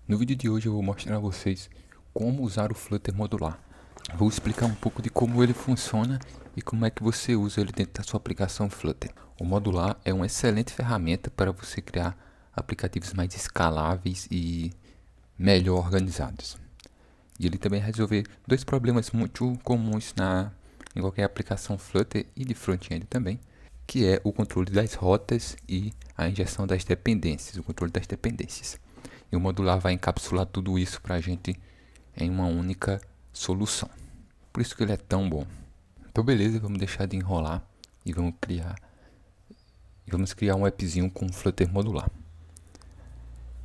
No vídeo de hoje eu vou mostrar a vocês como usar o Flutter modular. Vou explicar um pouco de como ele funciona e como é que você usa ele dentro da sua aplicação Flutter. O modular é uma excelente ferramenta para você criar aplicativos mais escaláveis e melhor organizados. E ele também resolve dois problemas muito comuns em qualquer aplicação Flutter e de front-end também, que é o controle das rotas e a injeção das dependências, o controle das dependências. E o modular vai encapsular tudo isso para a gente em uma única solução. Por isso que ele é tão bom. Então beleza, vamos deixar de enrolar e vamos criar um appzinho com Flutter modular.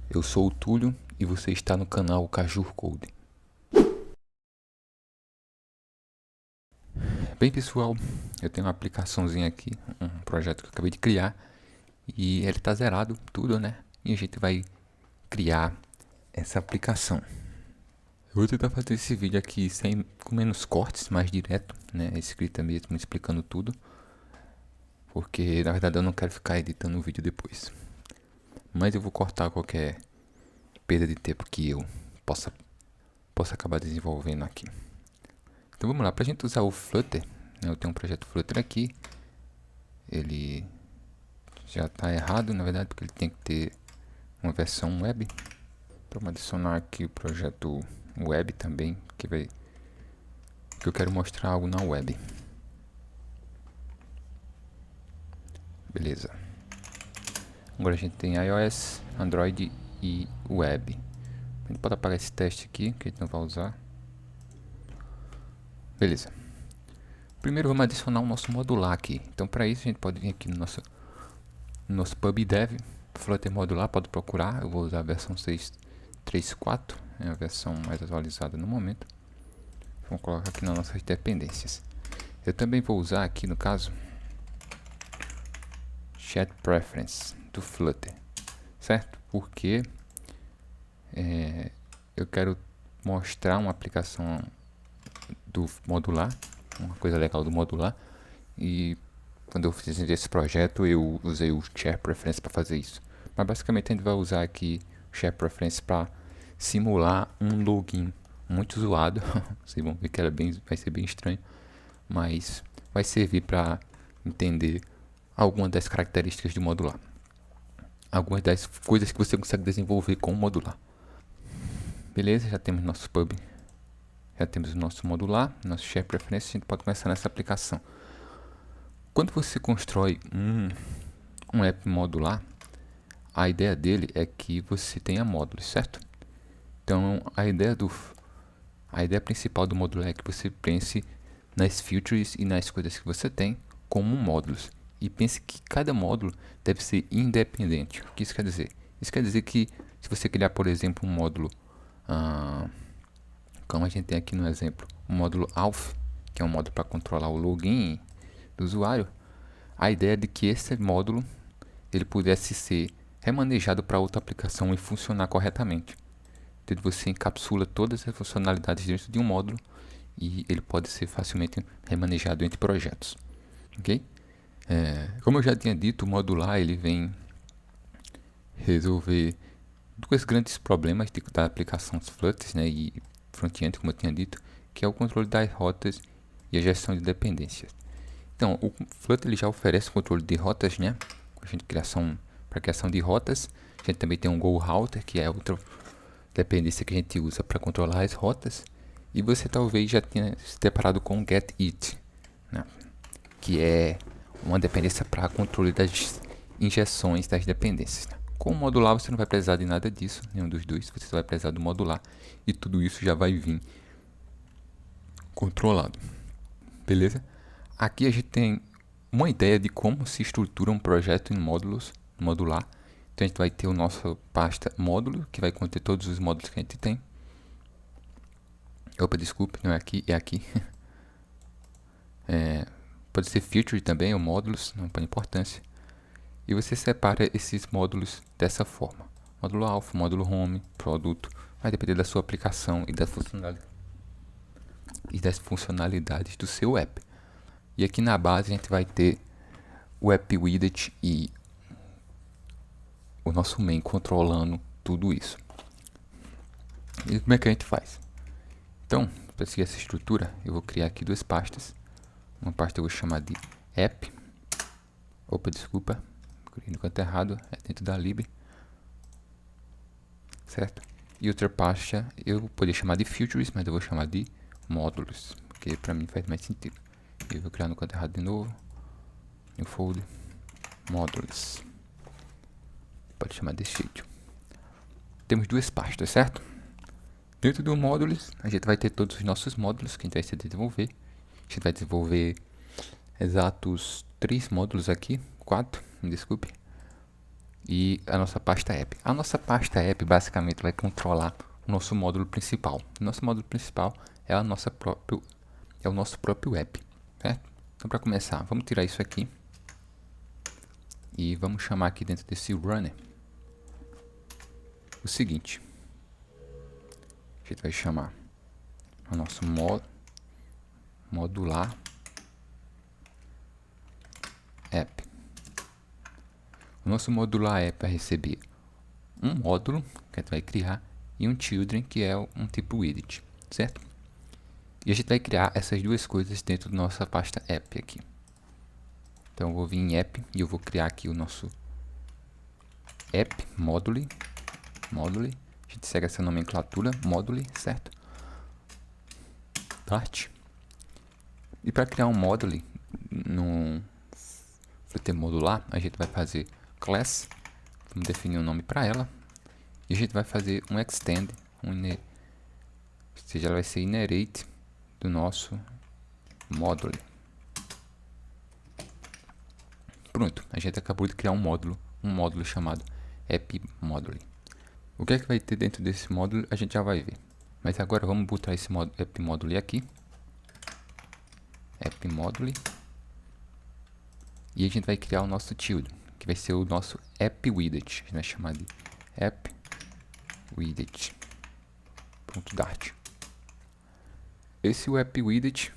Eu sou o Túlio e você está no canal Cajur Code. Bem pessoal, eu tenho uma aplicaçãozinha aqui, um projeto que eu acabei de criar e ele está zerado, tudo, né? E a gente vai criar essa aplicação. Eu vou tentar fazer esse vídeo aqui com menos cortes, mais direto, né? Escrita mesmo, explicando tudo. Porque na verdade eu não quero ficar editando o vídeo depois. Mas eu vou cortar qualquer perda de tempo que eu possa acabar desenvolvendo aqui. Então vamos lá, para a gente usar o Flutter, né? Eu tenho um projeto Flutter aqui. Ele já está errado, na verdade, porque ele tem que ter uma versão web. Vamos adicionar aqui o projeto web também, que eu quero mostrar algo na web. Beleza. Agora a gente tem iOS, Android e web. A gente pode apagar esse teste aqui, que a gente não vai usar. Beleza. Primeiro vamos adicionar o nosso modular aqui. Então para isso a gente pode vir aqui no nosso pubdev, Flutter modular, pode procurar. Eu vou usar a versão 6.3.4, é a versão mais atualizada no momento. Vamos colocar aqui nas nossas dependências. Eu também vou usar aqui no caso Chat Preference do Flutter, certo? Porque eu quero mostrar uma aplicação do modular, uma coisa legal do modular, e quando eu fiz esse projeto eu usei o Share Preference para fazer isso. Mas basicamente a gente vai usar aqui o Share Preference para simular um login muito zoado. Vocês vão ver que vai ser bem estranho, mas vai servir para entender algumas das características do modular, algumas das coisas que você consegue desenvolver com o modular. Beleza, já temos nosso pub, já temos o nosso modular, nosso Share Preference. A gente pode começar nessa aplicação. Quando você constrói um app modular, a ideia dele é que você tenha módulos, certo? Então a ideia principal do módulo é que você pense nas features e nas coisas que você tem como módulos. E pense que cada módulo deve ser independente. O que isso quer dizer? Isso quer dizer que se você criar, por exemplo, um módulo, como a gente tem aqui no exemplo, um módulo auth, que é um módulo para controlar o login do usuário, a ideia é de que esse módulo ele pudesse ser remanejado para outra aplicação e funcionar corretamente. Então você encapsula todas as funcionalidades dentro de um módulo e ele pode ser facilmente remanejado entre projetos. Ok? Como eu já tinha dito, o modular ele vem resolver dois grandes problemas da aplicação Flutter, né, e front-end, como eu tinha dito, que é o controle das rotas e a gestão de dependências. Então, o Flutter ele já oferece controle de rotas, né, para criação de rotas. A gente também tem um GoRouter, que é outra dependência que a gente usa para controlar as rotas. E você talvez já tenha se deparado com o GetIt, né, que é uma dependência para controle das injeções das dependências. Com o modular você não vai precisar de nada disso, nenhum dos dois, você só vai precisar do modular e tudo isso já vai vir controlado. Beleza? Aqui a gente tem uma ideia de como se estrutura um projeto em módulos, modular. Então a gente vai ter o nosso pasta módulo, que vai conter todos os módulos que a gente tem. Opa, desculpe, não é aqui, é aqui. Pode ser feature também, ou módulos, não tem importância. E você separa esses módulos dessa forma. Módulo alpha, módulo home, produto. Vai depender da sua aplicação e das funcionalidades do seu app. E aqui na base a gente vai ter o app widget e o nosso main controlando tudo isso. E como é que a gente faz? Então, para seguir essa estrutura, eu vou criar aqui duas pastas. Uma pasta eu vou chamar de app. Opa, desculpa, criei no canto errado, é dentro da lib. Certo? E outra pasta eu poderia chamar de features, mas eu vou chamar de módulos, porque para mim faz mais sentido. Eu vou criar no canto errado de novo. New folder, módulos. Pode chamar desse jeito. Temos duas pastas, certo? Dentro do módulos, a gente vai ter todos os nossos módulos que a gente vai se desenvolver. A gente vai desenvolver exatos 3 módulos aqui, 4, me desculpe. E a nossa pasta app. A nossa pasta app basicamente vai controlar o nosso módulo principal. O nosso módulo principal é o nosso próprio app, certo? Então, para começar, vamos tirar isso aqui e vamos chamar aqui dentro desse runner o seguinte. A gente vai chamar o nosso modular app. O nosso modular app vai receber um módulo que a gente vai criar e um children, que é um tipo widget, certo? E a gente vai criar essas duas coisas dentro da nossa pasta app aqui. Então eu vou vir em app e eu vou criar aqui o nosso app module. A gente segue essa nomenclatura module, certo? Dart. E para criar um module no Flutter modular, a gente vai fazer class, vamos definir um nome para ela, e a gente vai fazer um extend, ou seja, ela vai ser inherit do nosso module. Pronto, a gente acabou de criar um módulo chamado app module. O que é que vai ter dentro desse módulo a gente já vai ver. Mas agora vamos botar esse app module aqui. App module. E a gente vai criar o nosso children, que vai ser o nosso app widget. A gente vai chamar de app widget.dart. Esse app widget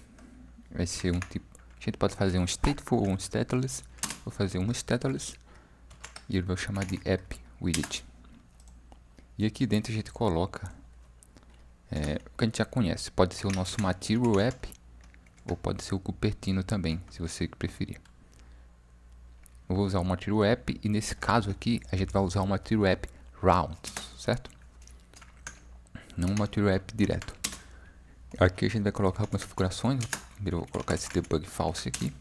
vai ser um tipo. A gente pode fazer um stateful ou um stateless. Vou fazer um stateless e ele vai chamar de app widget. E aqui dentro a gente coloca o que a gente já conhece. Pode ser o nosso material app ou pode ser o Cupertino também, se você preferir. Eu vou usar o material app e nesse caso aqui a gente vai usar o material app routes, certo? Não o material app direto. Aqui a gente vai colocar algumas configurações. Primeiro eu vou colocar esse debug false aqui.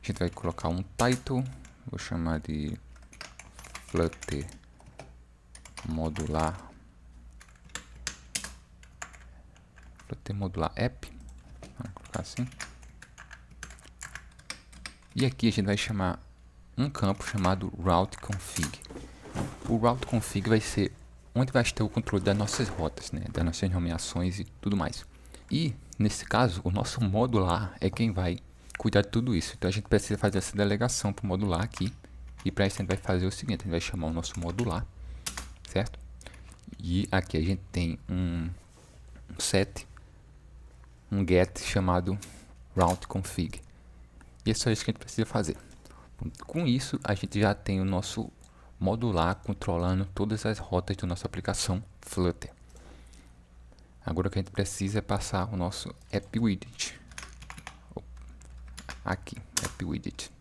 A gente vai colocar um title, vou chamar de Flutter modular app, vamos colocar assim. E aqui a gente vai chamar um campo chamado route config. O route config vai ser onde vai ter o controle das nossas rotas, né, das nossas nomeações e tudo mais. E nesse caso o nosso modular é quem vai cuidar de tudo isso. Então a gente precisa fazer essa delegação para o modular aqui. E para isso a gente vai fazer o seguinte: a gente vai chamar o nosso modular, certo? E aqui a gente tem um get chamado route config. E é só isso que a gente precisa fazer. Com isso a gente já tem o nosso modular controlando todas as rotas da nossa aplicação Flutter. Agora o que a gente precisa é passar o nosso app widget. Aqui, app widget.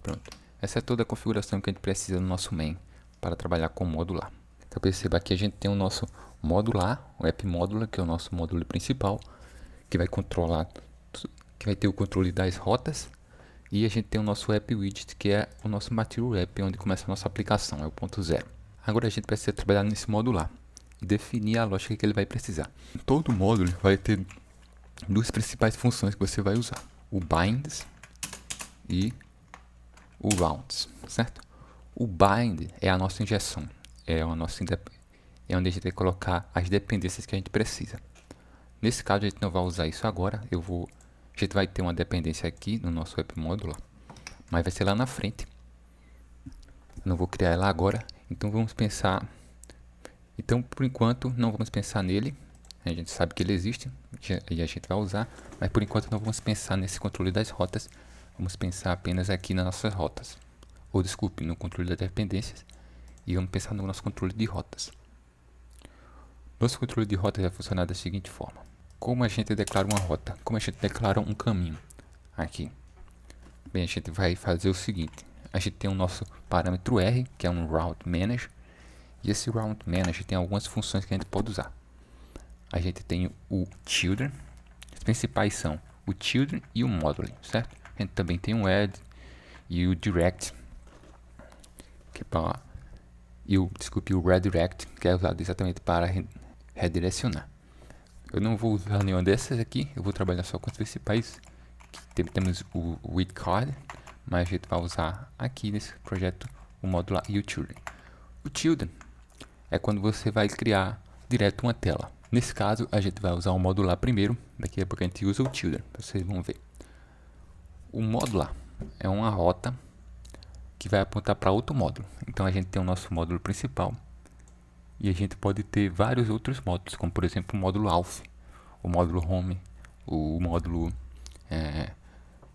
Pronto. Essa é toda a configuração que a gente precisa no nosso main para trabalhar com o modular. Então perceba aqui a gente tem o nosso modular, o app modular, que é o nosso módulo principal, que vai controlar, que vai ter o controle das rotas. E a gente tem o nosso app widget, que é o nosso material app, onde começa a nossa aplicação, é o ponto zero. Agora a gente precisa trabalhar nesse modular e definir a lógica que ele vai precisar. Todo módulo vai ter duas principais funções que você vai usar: o binds e o routes, certo? O bind é a nossa injeção, é onde a gente vai colocar as dependências que a gente precisa. Nesse caso a gente não vai usar isso agora. A gente vai ter uma dependência aqui no nosso app modular, mas vai ser lá na frente. Eu não vou criar ela agora, então vamos pensar. Então por enquanto não vamos pensar nele. A gente sabe que ele existe e a gente vai usar, mas por enquanto não vamos pensar nesse controle das rotas. Vamos pensar apenas aqui nas nossas rotas, ou desculpe, no controle das dependências, e vamos pensar no nosso controle de rotas. Nosso controle de rota vai funcionar da seguinte forma. Como a gente declara uma rota? Como a gente declara um caminho? Aqui. Bem, a gente vai fazer o seguinte. A gente tem o nosso parâmetro R, que é um Route Manager. E esse Route Manager tem algumas funções que a gente pode usar. A gente tem o Children. Os principais são o Children e o Modeling, certo? A gente também tem o Add e o Direct, que é para... desculpe, o Redirect, que é usado exatamente para redirecionar. Eu não vou usar nenhuma dessas aqui, eu vou trabalhar só com as principais. Temos o With Card, mas a gente vai usar aqui nesse projeto o Modular e o Children. O Children é quando você vai criar direto uma tela. Nesse caso, a gente vai usar o Modular primeiro, daqui a pouco a gente usa o Children, vocês vão ver. O Modular é uma rota que vai apontar para outro módulo. Então a gente tem o nosso módulo principal e a gente pode ter vários outros módulos, como por exemplo o módulo Auth, o módulo Home, o módulo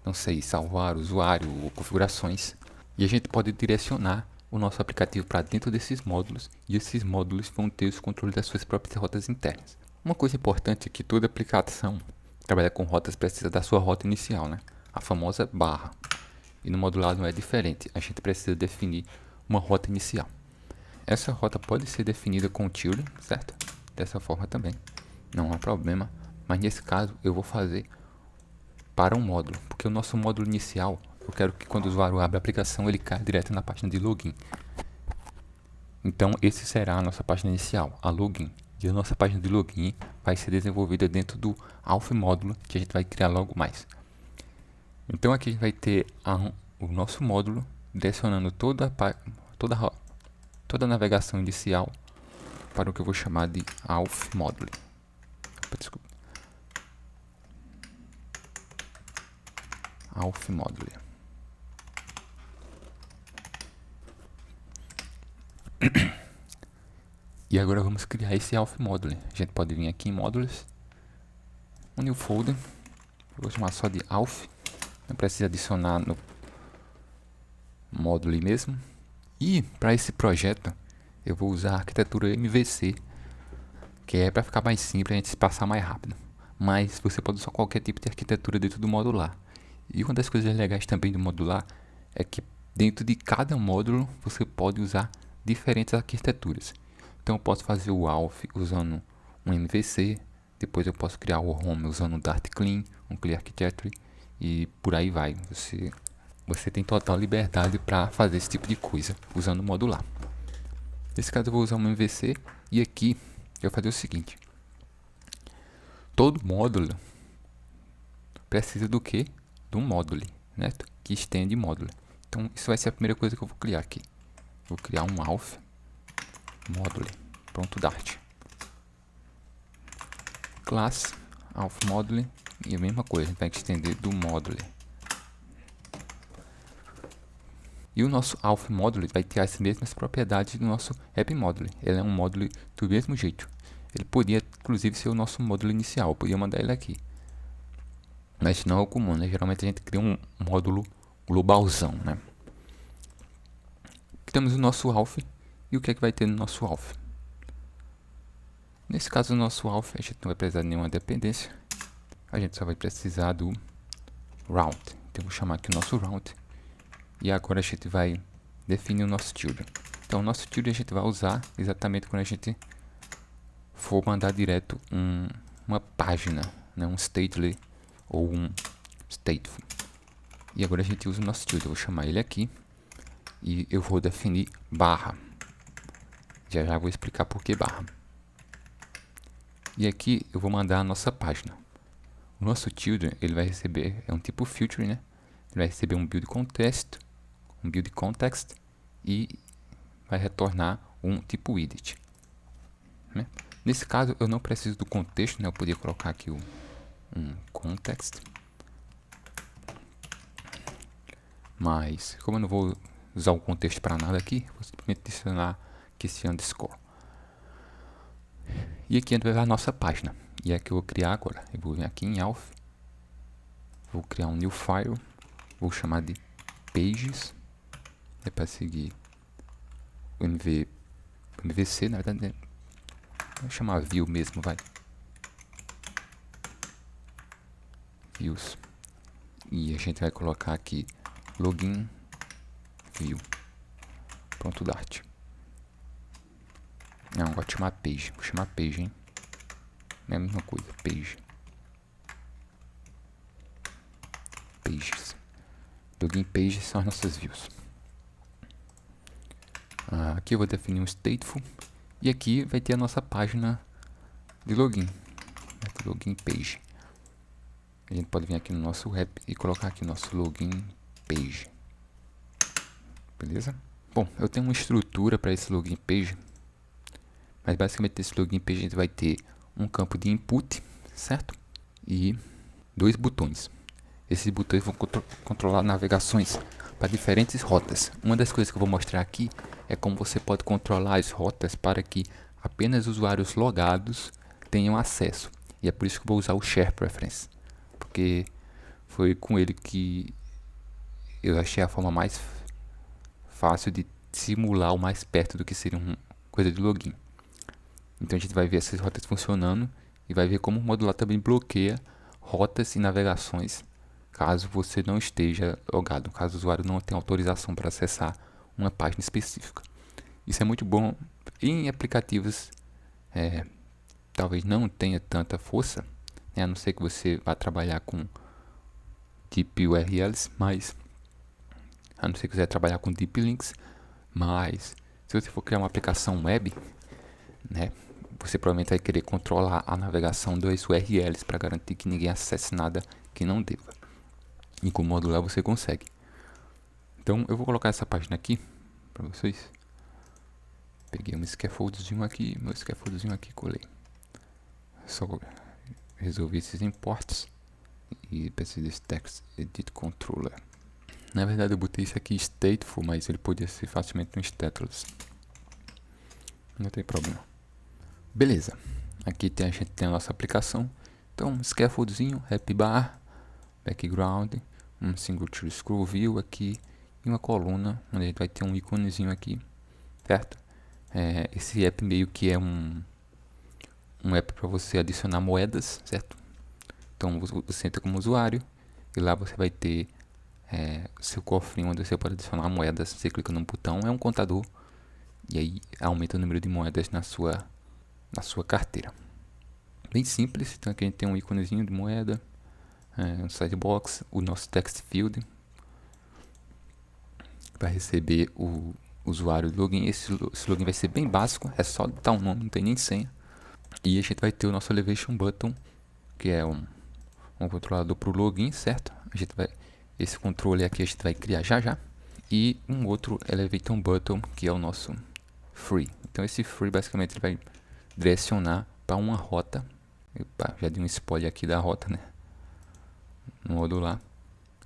não sei, salvar usuário ou configurações. E a gente pode direcionar o nosso aplicativo para dentro desses módulos e esses módulos vão ter os controles das suas próprias rotas internas. Uma coisa importante é que toda aplicação que trabalha com rotas precisa da sua rota inicial, né? A famosa barra. E no modular não é diferente, a gente precisa definir uma rota inicial. Essa rota pode ser definida com o Children, certo? Dessa forma também, não há problema. Mas nesse caso eu vou fazer para um módulo, porque o nosso módulo inicial, eu quero que quando o usuário abre a aplicação, ele caia direto na página de login. Então, esse será a nossa página inicial, a login. E a nossa página de login vai ser desenvolvida dentro do Auth módulo, que a gente vai criar logo mais. Então, aqui a gente vai ter o nosso módulo direcionando toda a navegação inicial para o que eu vou chamar de Auth Module. Desculpa. Auth Module. E agora vamos criar esse Auth Module. A gente pode vir aqui em Modules, um new folder, vou chamar só de Auth, não precisa adicionar no Module mesmo. E para esse projeto eu vou usar a arquitetura MVC, que é para ficar mais simples, a gente se passar mais rápido. Mas você pode usar qualquer tipo de arquitetura dentro do modular. E uma das coisas legais também do modular é que dentro de cada módulo você pode usar diferentes arquiteturas. Então eu posso fazer o Auth usando um MVC, depois eu posso criar o Home usando um Dart Clean, um Clear Architecture e por aí vai. Você tem total liberdade para fazer esse tipo de coisa usando o modular. Nesse caso eu vou usar um MVC e aqui eu vou fazer o seguinte. Todo módulo precisa do que? De um módulo, né? Que estende módulo. Então isso vai ser a primeira coisa que eu vou criar aqui. Vou criar um Auth módulo. Pronto, Dart. Class Auth módulo e a mesma coisa, a gente vai estender do módulo. E o nosso Auth módulo vai ter as mesmas propriedades do nosso App módulo. Ele é um módulo do mesmo jeito. Ele podia, inclusive, ser o nosso módulo inicial. Eu podia mandar ele aqui. Mas não é o comum, né? Geralmente a gente cria um módulo globalzão, né? Temos o nosso Auth. E o que é que vai ter no nosso Auth? Nesse caso, o nosso Auth, a gente não vai precisar de nenhuma dependência. A gente só vai precisar do Route. Então, eu vou chamar aqui o nosso Route. E agora a gente vai definir o nosso Children. Então, o nosso Children a gente vai usar exatamente quando a gente for mandar direto uma página, né? Um stately ou um stateful. E agora a gente usa o nosso Children. Eu vou chamar ele aqui e eu vou definir barra. Já vou explicar por que barra. E aqui eu vou mandar a nossa página. O nosso Children, ele vai receber, é um tipo filter, né? Ele vai receber um build context e vai retornar um tipo widget, né? Nesse caso eu não preciso do contexto, né? Eu poderia colocar aqui um context, mas como eu não vou usar o contexto para nada aqui, vou simplesmente adicionar aqui esse underscore. E aqui a gente vai ver a nossa página. E é que eu vou criar agora. Eu vou vir aqui em Auth, vou criar um new file, vou chamar de pages, para seguir o MVC, na verdade, Vou chamar view mesmo, vai. Views. E a gente vai colocar aqui login view. Pronto, Dart. Não, vou chamar page. Vou chamar page, hein? É a mesma coisa, page. Pages. Login pages são as nossas views. Aqui eu vou definir um stateful. E aqui vai ter a nossa página de login. Login page. A gente pode vir aqui no nosso app e colocar aqui nosso login page. Beleza? Bom, eu tenho uma estrutura para esse login page. Mas basicamente esse login page a gente vai ter um campo de input, certo? E 2 botões. Esses botões vão controlar navegações para diferentes rotas. Uma das coisas que eu vou mostrar aqui é como você pode controlar as rotas para que apenas usuários logados tenham acesso. E é por isso que eu vou usar o Share Preference. Porque foi com ele que eu achei a forma mais fácil de simular o mais perto do que seria uma coisa de login. Então a gente vai ver essas rotas funcionando e vai ver como o modular também bloqueia rotas e navegações caso você não esteja logado, caso o usuário não tenha autorização para acessar uma página específica. Isso é muito bom em aplicativos, talvez não tenha tanta força, né, a não ser que você vá trabalhar com deep URLs, mas a não ser que você vá trabalhar com deep links, mas se você for criar uma aplicação web, né, você provavelmente vai querer controlar a navegação dos URLs para garantir que ninguém acesse nada que não deva. E com o modular você consegue. Então eu vou colocar essa página aqui para vocês. Peguei um scaffoldzinho aqui, meu scaffoldzinho aqui, colei. Só resolvi esses imports e preciso desse text edit controller. Na verdade eu botei isso aqui stateful, mas ele podia ser facilmente um stateless. Não tem problema. Beleza. Aqui a gente tem a nossa aplicação. Então, scaffoldzinho, happy bar, background, um single tree scroll view aqui e uma coluna onde a gente vai ter um íconezinho aqui, certo? Esse app meio que é um app para você adicionar moedas, certo? Então você entra como usuário e lá você vai ter seu cofrinho onde você pode adicionar moedas. Você clica num botão, é um contador e aí aumenta o número de moedas na sua carteira. Bem simples. Então aqui a gente tem um íconezinho de moeda, um sidebox, o nosso text field para receber o usuário do login. Esse login vai ser bem básico, é só dar um nome, não tem nem senha. E a gente vai ter o nosso elevation button, que é um controlador para o login, certo? Esse controle aqui a gente vai criar já. E um outro elevation button, que é o nosso free. Então esse free basicamente ele vai direcionar para uma rota. Epa, já dei um spoiler aqui da rota, né? No modular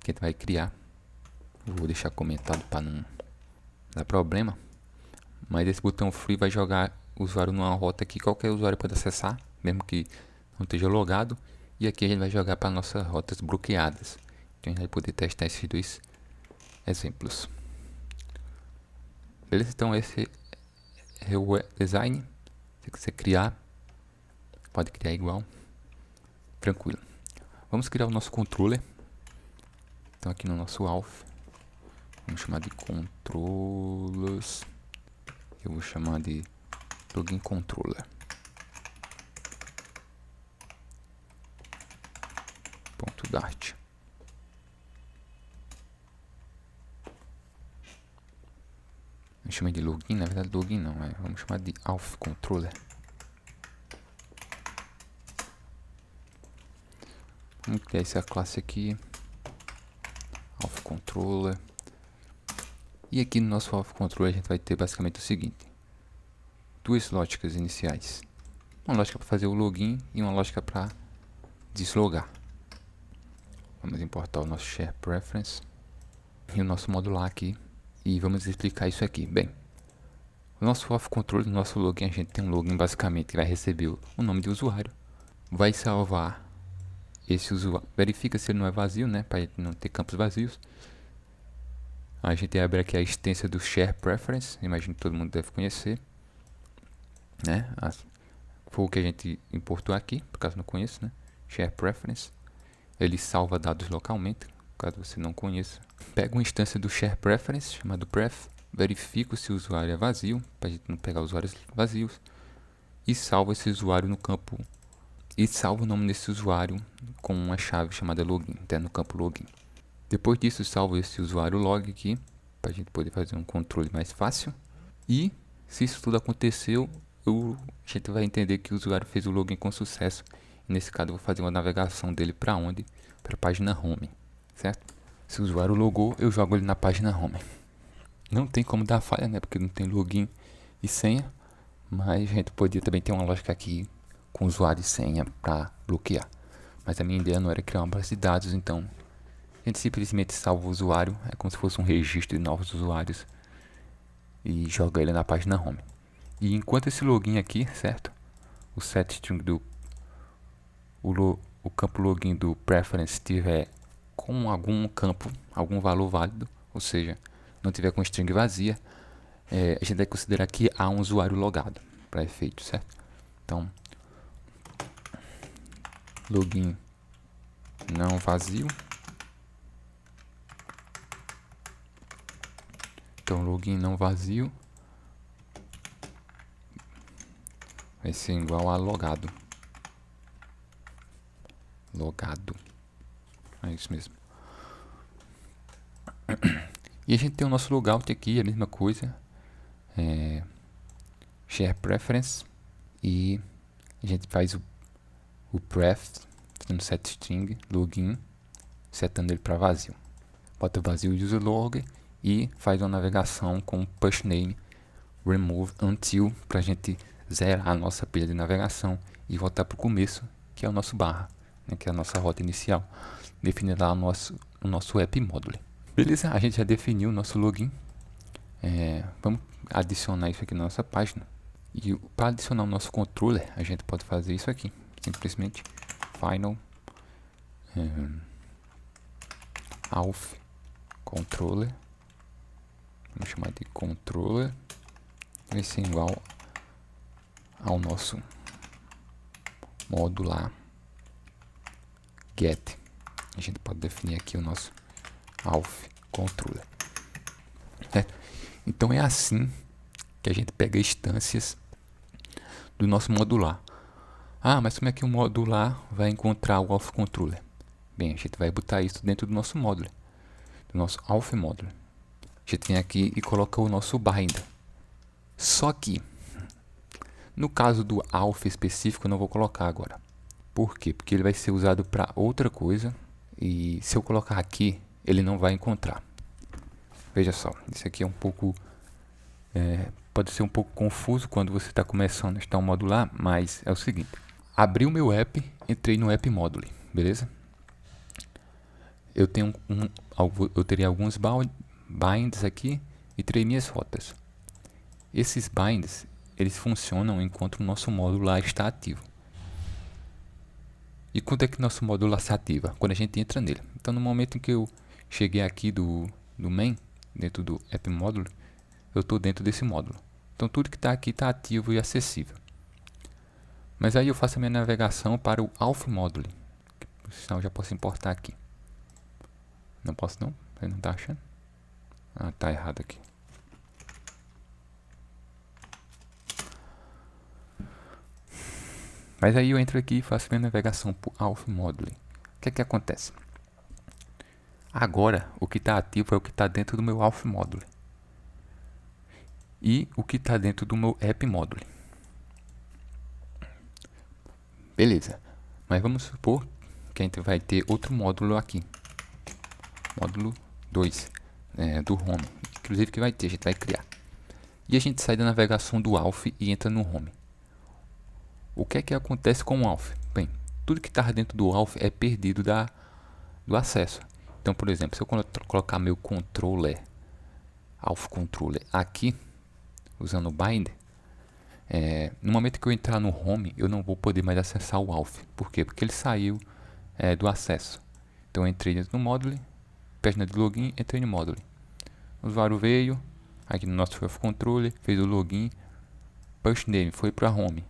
que a gente vai criar. Vou deixar comentado para não dar problema. Mas esse botão free vai jogar o usuário numa rota que qualquer usuário pode acessar, mesmo que não esteja logado. E aqui a gente vai jogar para nossas rotas bloqueadas. Então a gente vai poder testar esses 2 exemplos. Beleza? Então esse é o design. Se você criar, pode criar igual. Tranquilo. Vamos criar o nosso controller. Então aqui no nosso auth, vamos chamar de controllers. Eu vou chamar de login controller. .dart. Eu chamei de login, na verdade login não, vamos chamar de auth controller. Vamos criar essa classe aqui, auth controller. E aqui no nosso auth controller a gente vai ter basicamente o seguinte: 2 lógicas iniciais. Uma lógica para fazer o login e uma lógica para deslogar. Vamos importar o nosso share preference e o nosso modular aqui e vamos explicar isso aqui. Bem, o nosso auth controller, no nosso login, a gente tem um login basicamente que vai receber o nome de usuário, vai salvar esse usuário, verifica se ele não é vazio, né, para não ter campos vazios. A gente abre aqui a extensão do share preference, imagino que todo mundo deve conhecer, né? foi o que a gente importou aqui, por caso não conheça, né? Share Preference. Ele salva dados localmente, caso você não conheça. Pega uma instância do Share Preference, chamado Pref, verifica se o usuário é vazio, para a gente não pegar usuários vazios, e salva esse usuário no campo, e salva o nome desse usuário com uma chave chamada login, no campo login. Depois disso, salva esse usuário log aqui, para a gente poder fazer um controle mais fácil. E se isso tudo aconteceu, a gente vai entender que o usuário fez o login com sucesso. E nesse caso, eu vou fazer uma navegação dele para onde? Para a página home, certo? Se o usuário logou, eu jogo ele na página home. Não tem como dar falha, né? Porque não tem login e senha. Mas a gente podia também ter uma lógica aqui com usuário e senha para bloquear. Mas a minha ideia não era criar uma base de dados, então a gente simplesmente salva o usuário. É como se fosse um registro de novos usuários e joga ele na página home. E enquanto esse login aqui, certo? O setString do o campo login do preference estiver com algum campo, algum valor válido, ou seja, não tiver com string vazia, a gente vai considerar que há um usuário logado para efeito, certo? Então, login não vazio. Então, login não vazio vai ser igual a logado. Logado. É isso mesmo. E a gente tem o nosso logout aqui, a mesma coisa. Share Preference. E a gente faz o pref, fazendo setString, login, setando ele para vazio. Bota vazio user log e faz uma navegação com push name remove until para a gente zerar a nossa pilha de navegação e voltar para o começo, que é o nosso barra, né, que é a nossa rota inicial. Definir lá o nosso app module. Beleza, a gente já definiu o nosso login. Vamos adicionar isso aqui na nossa página. E para adicionar o nosso controller, a gente pode fazer isso aqui. Simplesmente final auth controller. Vamos chamar de controller. Vai ser igual ao nosso modular get. A gente pode definir aqui o nosso auth controller. Certo? Então é assim que a gente pega instâncias do nosso modular. Ah, mas como é que o modular vai encontrar o auth controller? Bem, a gente vai botar isso dentro do nosso módulo, do nosso auth módulo. A gente vem aqui e coloca o nosso bind. Só que, no caso do auth específico, eu não vou colocar agora. Por quê? Porque ele vai ser usado para outra coisa. E se eu colocar aqui, ele não vai encontrar. Veja só, isso aqui é um pouco... pode ser um pouco confuso quando você está começando a instalar um modular, mas é o seguinte. Abri o meu app, entrei no app module, beleza? Eu tenho eu teria alguns binds aqui e terei minhas rotas. Esses binds, eles funcionam enquanto o nosso módulo lá está ativo. E quando é que nosso módulo lá se ativa? Quando a gente entra nele. Então, no momento em que eu cheguei aqui do main, dentro do app módulo, eu estou dentro desse módulo. Então, tudo que está aqui está ativo e acessível. Mas aí eu faço a minha navegação para o auth module. Senão eu já posso importar aqui. Não posso não? Ele não está achando? Ah, tá errado aqui. Mas aí eu entro aqui e faço minha navegação para o auth module. O que é que acontece? Agora, o que está ativo é o que está dentro do meu auth module. E o que está dentro do meu app module. Beleza. Mas vamos supor que a gente vai ter outro módulo aqui. Módulo 2, do home. Inclusive que vai ter, a gente vai criar. E a gente sai da navegação do auth e entra no home. O que é que acontece com o auth? Bem, tudo que está dentro do auth é perdido do acesso. Então, por exemplo, se eu colocar meu controller, auth controller aqui, usando o bind, no momento que eu entrar no home, eu não vou poder mais acessar o auth. Por quê? Porque ele saiu do acesso. Então, eu entrei dentro do módulo, página de login, entrei no módulo. O usuário veio, aqui no nosso auth controller, fez o login, push name, foi para home.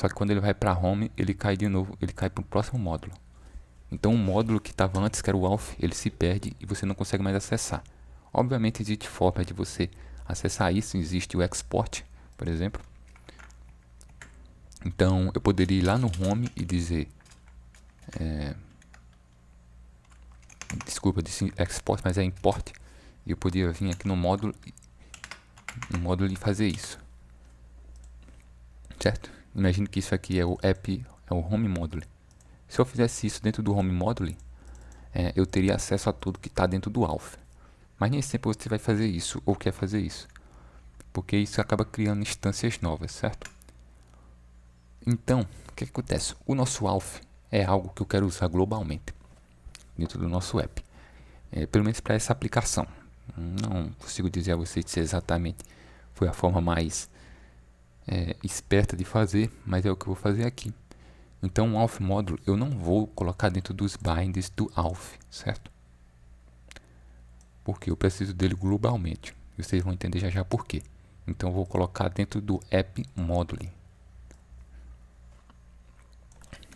Só que quando ele vai para home, ele cai de novo, ele cai para o próximo módulo. Então o módulo que estava antes, que era o auth, ele se perde e você não consegue mais acessar. Obviamente existe forma de você acessar isso, existe o export, por exemplo. Então eu poderia ir lá no home e dizer, desculpa, eu disse export, mas é import. E eu poderia vir aqui no módulo e fazer isso, certo? Imagine que isso aqui é o app, é o home module. Se eu fizesse isso dentro do home module, eu teria acesso a tudo que está dentro do auth. Mas nem sempre você vai fazer isso ou quer fazer isso, porque isso acaba criando instâncias novas, certo? Então, o que acontece? O nosso auth é algo que eu quero usar globalmente dentro do nosso app, pelo menos para essa aplicação. Não consigo dizer a vocês se exatamente foi a forma mais esperta de fazer, mas é o que eu vou fazer aqui. Então o auth módulo eu não vou colocar dentro dos bindings do auth, certo? Porque eu preciso dele globalmente. E vocês vão entender já já por quê. Então eu vou colocar dentro do app module,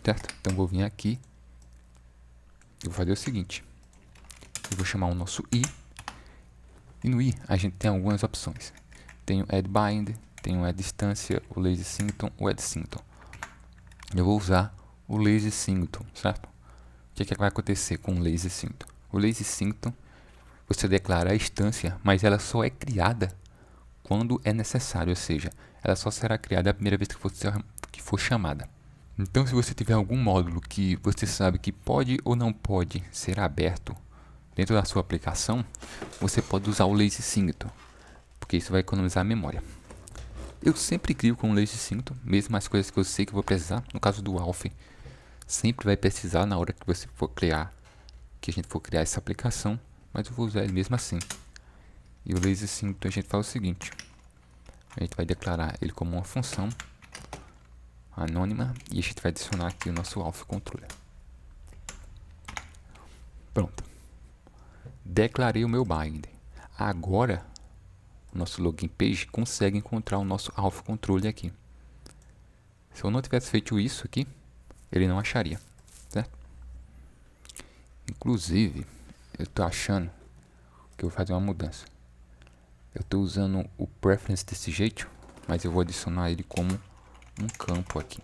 certo? Então eu vou vir aqui e vou fazer o seguinte. Eu vou chamar o nosso i. E no i a gente tem algumas opções. Tem o add bind, tem o add distância, o lazy symptom, o add symptom. Eu vou usar o lazy symptom, certo? O que vai acontecer com o lazy symptom? O lazy symptom, você declara a instância, mas ela só é criada quando é necessário, ou seja, ela só será criada a primeira vez que for chamada. Então, se você tiver algum módulo que você sabe que pode ou não pode ser aberto dentro da sua aplicação, você pode usar o lazy symptom, porque isso vai economizar a memória. Eu sempre crio com o lazy symptom, mesmo as coisas que eu sei que eu vou precisar. No caso do auth, sempre vai precisar na hora que você for criar, que a gente for criar essa aplicação, mas eu vou usar ele mesmo assim. E o lazy symptom a gente faz o seguinte: a gente vai declarar ele como uma função anônima e a gente vai adicionar aqui o nosso auth controller. Pronto. Declarei o meu bind. Agora o nosso login page consegue encontrar o nosso auth controller aqui. Se eu não tivesse feito isso aqui, ele não acharia, certo? Inclusive, eu estou achando que eu vou fazer uma mudança. Eu estou usando o preference desse jeito, mas eu vou adicionar ele como um campo aqui.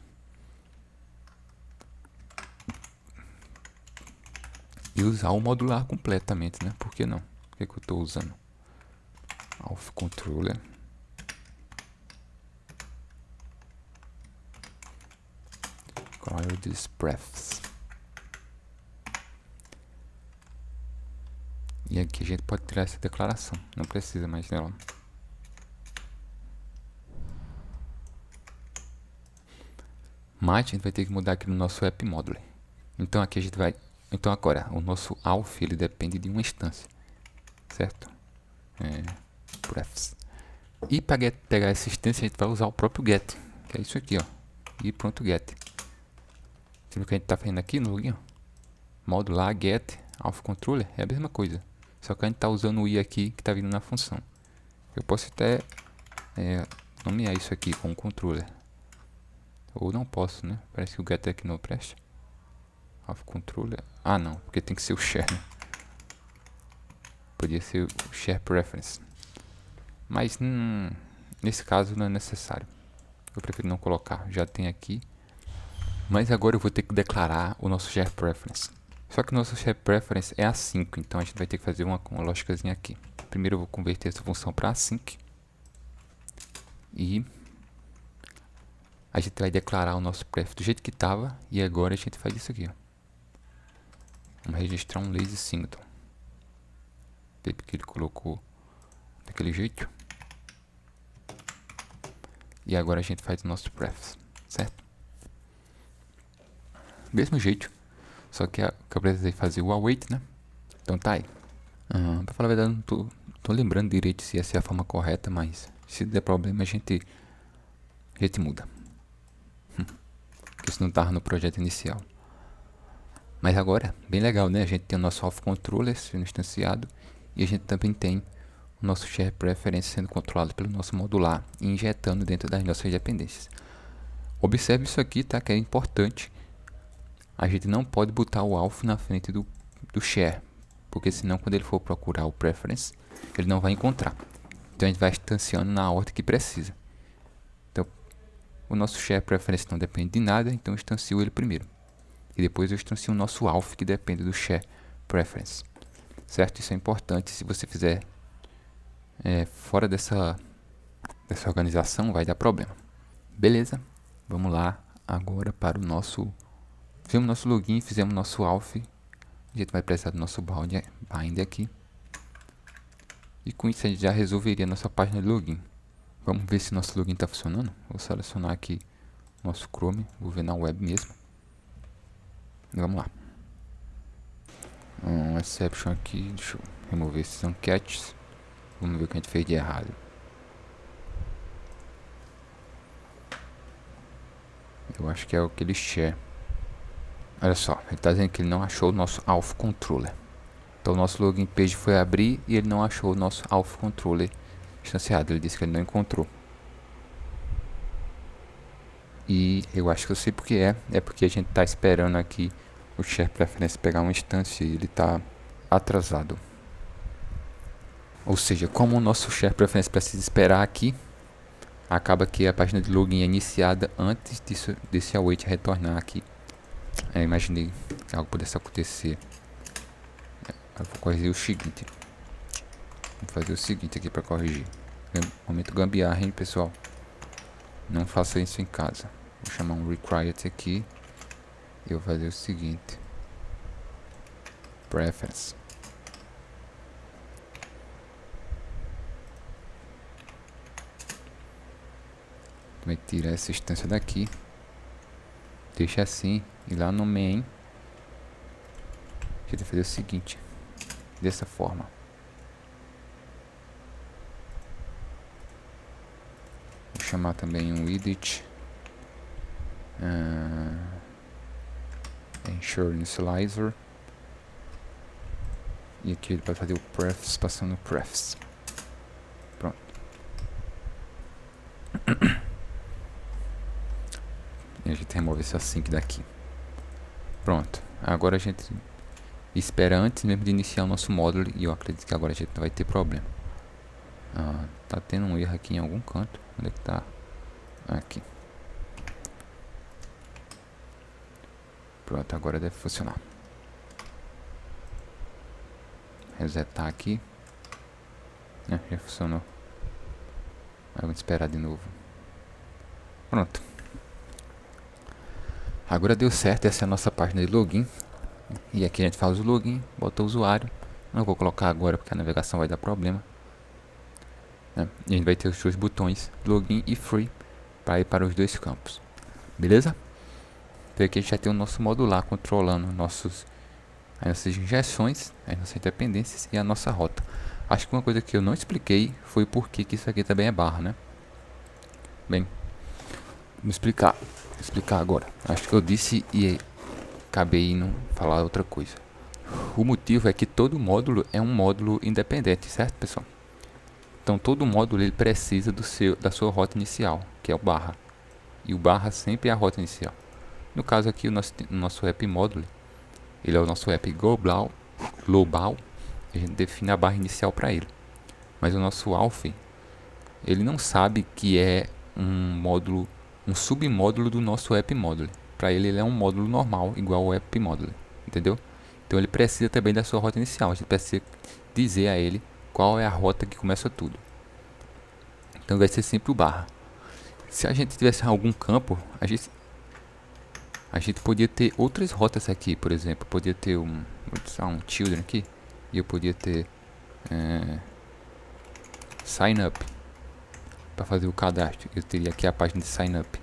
E usar o modular completamente, né? Por que não? O que, eu estou usando? Auth controller. This prefs. E aqui a gente pode tirar essa declaração. Não precisa mais dela. Mas a gente vai ter que mudar aqui no nosso app module. Então aqui a gente vai... Então agora, o nosso auth ele depende de uma instância, certo? Prefs. E para pegar essa instância a gente vai usar o próprio get, que é isso aqui, ó. E pronto, get. Você viu o que a gente está fazendo aqui no login? Modular, get, auth controller, é a mesma coisa. Só que a gente está usando o i aqui que está vindo na função. Eu posso até nomear isso aqui com controller. Ou não posso, né? Parece que o get aqui não presta. Auth controller. Ah, não, porque tem que ser o share, né? Podia ser o share preference. Mas nesse caso não é necessário. Eu prefiro não colocar. Já tem aqui. Mas agora eu vou ter que declarar o nosso share preference. Só que o nosso share preference é async, então a gente vai ter que fazer uma lógicazinha aqui. Primeiro eu vou converter essa função para async. E a gente vai declarar o nosso pref do jeito que estava. E agora a gente faz isso aqui, ó. Vamos registrar um lazy symptom. Porque ele colocou daquele jeito. E agora a gente faz o nosso pref, certo? Mesmo jeito. Só que eu precisei fazer o await, né? Então tá aí. Pra falar a verdade, não tô lembrando direito se essa é a forma correta, mas se der problema a gente muda. Porque isso não tava no projeto inicial. Mas agora, bem legal, né? A gente tem o nosso auth controller sendo instanciado e a gente também tem o nosso share preference sendo controlado pelo nosso modular e injetando dentro das nossas dependências. Observe isso aqui, tá? Que é importante. A gente não pode botar o alpha na frente do share, porque senão quando ele for procurar o preference, ele não vai encontrar. Então a gente vai instanciando na ordem que precisa. Então o nosso share preference não depende de nada, então eu instancio ele primeiro. E depois eu instancio o nosso alpha, que depende do share preference. Certo? Isso é importante. Se você fizer fora dessa organização, vai dar problema. Beleza? Vamos lá agora para o nosso... Fizemos nosso login, fizemos nosso alpha. A gente vai precisar do nosso bind aqui. E com isso a gente já resolveria a nossa página de login. Vamos ver se nosso login está funcionando. Vou selecionar aqui nosso Chrome. Vou ver na web mesmo. E vamos lá. Um exception aqui. Deixa eu remover esses uncatches. Vamos ver o que a gente fez de errado. Eu acho que é aquele share. Olha só, ele está dizendo que ele não achou o nosso Alpha Controller. Então o nosso login page foi abrir e ele não achou o nosso Alpha Controller instanciado. Ele disse que ele não encontrou. E eu acho que eu sei porque é porque a gente está esperando aqui o share preference pegar uma instância e ele está atrasado. Ou seja, como o nosso share preference precisa esperar aqui, acaba que a página de login é iniciada antes desse await retornar aqui. Imaginei que algo pudesse acontecer. Eu vou corrigir o seguinte. Vou fazer o seguinte aqui para corrigir. Momento gambiarra, hein, pessoal. Não faça isso em casa. Vou chamar um required aqui. E eu vou fazer o seguinte. Preference. Vai tirar essa instância daqui. Deixa assim. E lá no main. A gente vai fazer o seguinte. Dessa forma. Vou chamar também um widget. Ensure initializer. E aqui ele vai fazer o prefs passando o prefs. Pronto. E a gente remove esse async daqui. Pronto. Agora a gente espera antes mesmo de iniciar o nosso módulo. E eu acredito que agora a gente não vai ter problema. Tá tendo um erro aqui em algum canto. Onde é que tá? Aqui. Pronto, agora deve funcionar. Resetar aqui. Já funcionou. Vamos esperar de novo. Pronto. Agora deu certo. Essa é a nossa página de login. E aqui a gente faz o login, bota o usuário. Não vou colocar agora porque a navegação vai dar problema. E a gente vai ter os dois botões, login e free, para ir para os dois campos. Beleza? Então aqui a gente já tem o nosso modular controlando as nossas injeções, as nossas dependências e a nossa rota. Acho que uma coisa que eu não expliquei foi por que isso aqui também é barra, né? Bem, vamos explicar. Vou explicar agora. Acho que eu disse e acabei não falar outra coisa. O motivo é que todo módulo é um módulo independente, certo, pessoal? Então todo módulo ele precisa da sua rota inicial, que é o barra. E o barra sempre é a rota inicial. No caso aqui, o nosso app módulo, ele é o nosso app global. A gente define a barra inicial para ele. Mas o nosso alpha, ele não sabe que é um submódulo do nosso app módulo. Para ele é um módulo normal, igual ao app módulo. Entendeu? Então ele precisa também da sua rota inicial. A gente precisa dizer a ele qual é a rota que começa tudo. Então vai ser sempre o barra. Se a gente tivesse algum campo, a gente podia ter outras rotas aqui, por exemplo. Podia ter um children aqui. E eu podia ter sign up. Para fazer o cadastro. Eu teria aqui a página de sign up.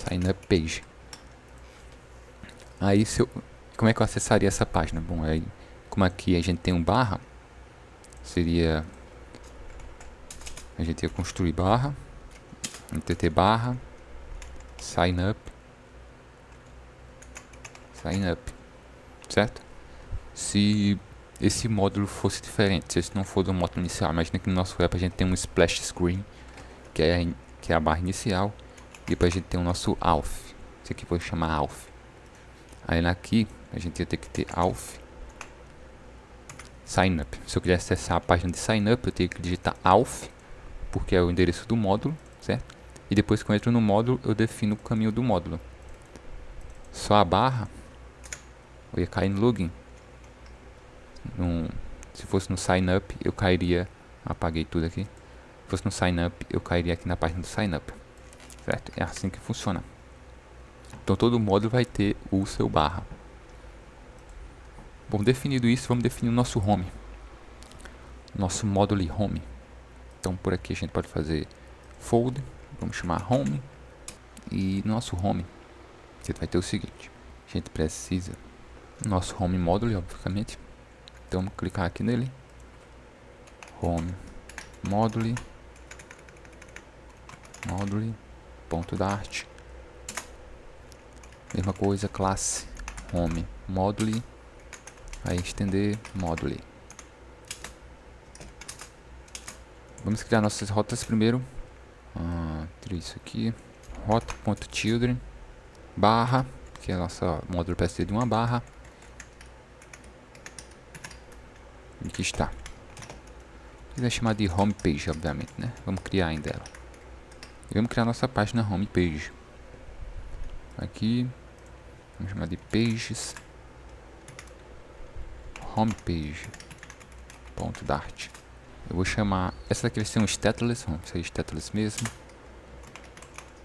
Sign up page. Aí como é que eu acessaria essa página? Bom, aí como aqui a gente tem um barra, seria a gente ia construir barra, ntt barra, sign up, certo? Se esse módulo fosse diferente, se esse não for do módulo inicial. Imagina que no nosso app a gente tem um splash screen, que é a barra inicial, e depois a gente tem o nosso auth. Esse aqui vou chamar auth. Aí aqui a gente ia ter que ter auth sign up. Se eu quiser acessar a página de sign up, eu tenho que digitar auth, porque é o endereço do módulo, certo? E depois que eu entro no módulo, eu defino o caminho do módulo. Só a barra, eu ia cair no login. Se fosse no sign up, eu cairia, apaguei tudo aqui. Se fosse no sign up, eu cairia aqui na página do sign up, certo? É assim que funciona. Então todo módulo vai ter o seu barra. Bom, definido isso, vamos definir o nosso home. Nosso módulo home. Então por aqui a gente pode fazer fold, vamos chamar home. E no nosso home, a gente vai ter o seguinte. A gente precisa do nosso home módulo, obviamente. Então vamos clicar aqui nele. Home módulo. Módulo.dart. Mesma coisa, classe home módulo. Aí estender módulo. Vamos criar nossas rotas primeiro. Isso aqui. Rota.children barra, que é a nossa módulo precisa de uma barra. E aqui está. Vai chamar de homepage, obviamente, né? Vamos criar ainda ela. E vamos criar nossa página homepage. Aqui, vamos chamar de pages homepage.dart. Eu vou chamar, essa daqui vai ser um stateless, vamos ser stateless mesmo,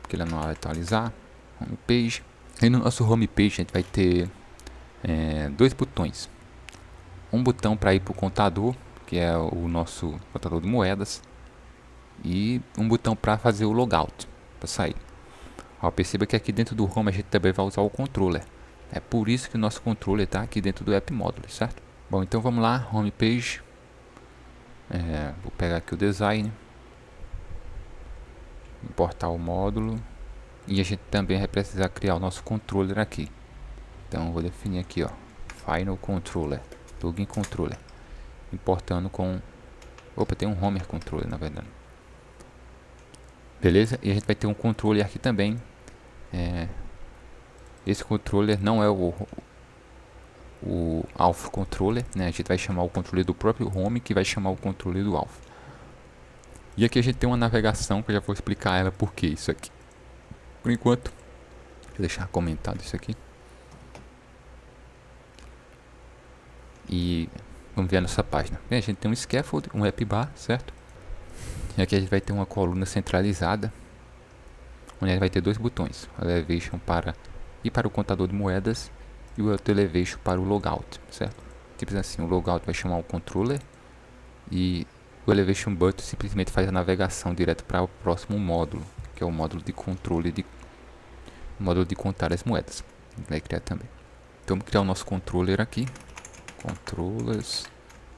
porque ele não vai atualizar. Homepage. E no nosso homepage a gente vai ter dois botões. Um botão para ir para o contador, que é o nosso contador de moedas, e um botão para fazer o logout, para sair. Perceba que aqui dentro do home a gente também vai usar o controller. É por isso que o nosso controller está aqui dentro do app módulo, certo? Bom, então vamos lá, homepage. Vou pegar aqui o design, importar o módulo, e a gente também vai precisar criar o nosso controller aqui. Então vou definir aqui, ó, final controller, login controller, importando com, tem um homer controller na verdade. Beleza? E a gente vai ter um controller aqui também. Esse controller não é o auth controller, né? A gente vai chamar o controller do próprio home, que vai chamar o controller do auth. E aqui a gente tem uma navegação que eu já vou explicar ela por que isso aqui. Por enquanto, vou deixar comentado isso aqui. E vamos ver a nossa página. Bem, a gente tem um scaffold, um app bar, certo? E aqui a gente vai ter uma coluna centralizada, onde a gente vai ter dois botões. Elevation para ir para o contador de moedas e o outro elevation para o logout, certo? Tipo assim, o logout vai chamar o controller e o elevation button simplesmente faz a navegação direto para o próximo módulo, que é o módulo de controle módulo de contar as moedas. A gente vai criar também. Então vamos criar o nosso controller aqui. Controllers,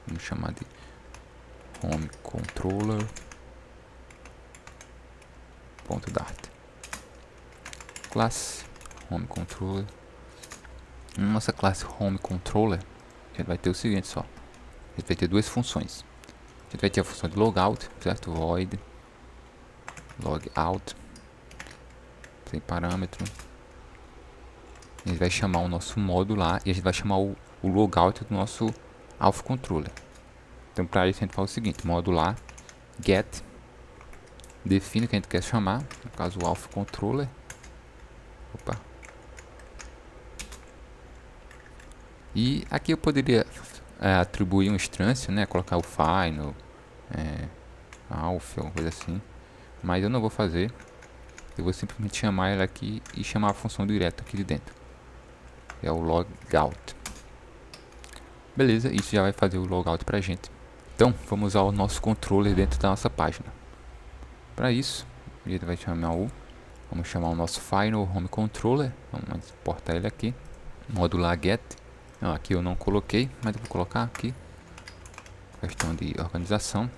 vamos chamar de home controller.dart. Classe home controller. Nossa classe home controller, a gente vai ter o seguinte só. A gente vai ter duas funções. A gente vai ter a função de logout, certo? Void logout, sem parâmetro. A gente vai chamar o nosso módulo lá e a gente vai chamar o logout do nosso auth controller. Então para isso a gente faz o seguinte: modular get, define o que a gente quer chamar, no caso o auth controller. E aqui eu poderia atribuir um instância, né, colocar o final, auth, alguma coisa assim, mas eu não vou fazer. Eu vou simplesmente chamar ela aqui e chamar a função direta aqui de dentro, que é o logout. Beleza, isso já vai fazer o logout pra gente. Então vamos usar o nosso controller dentro da nossa página. Para isso a gente vai chamar vamos chamar o nosso final home controller, vamos exportar ele aqui, modular get. Não, aqui eu não coloquei, mas eu vou colocar aqui. Questão de organização.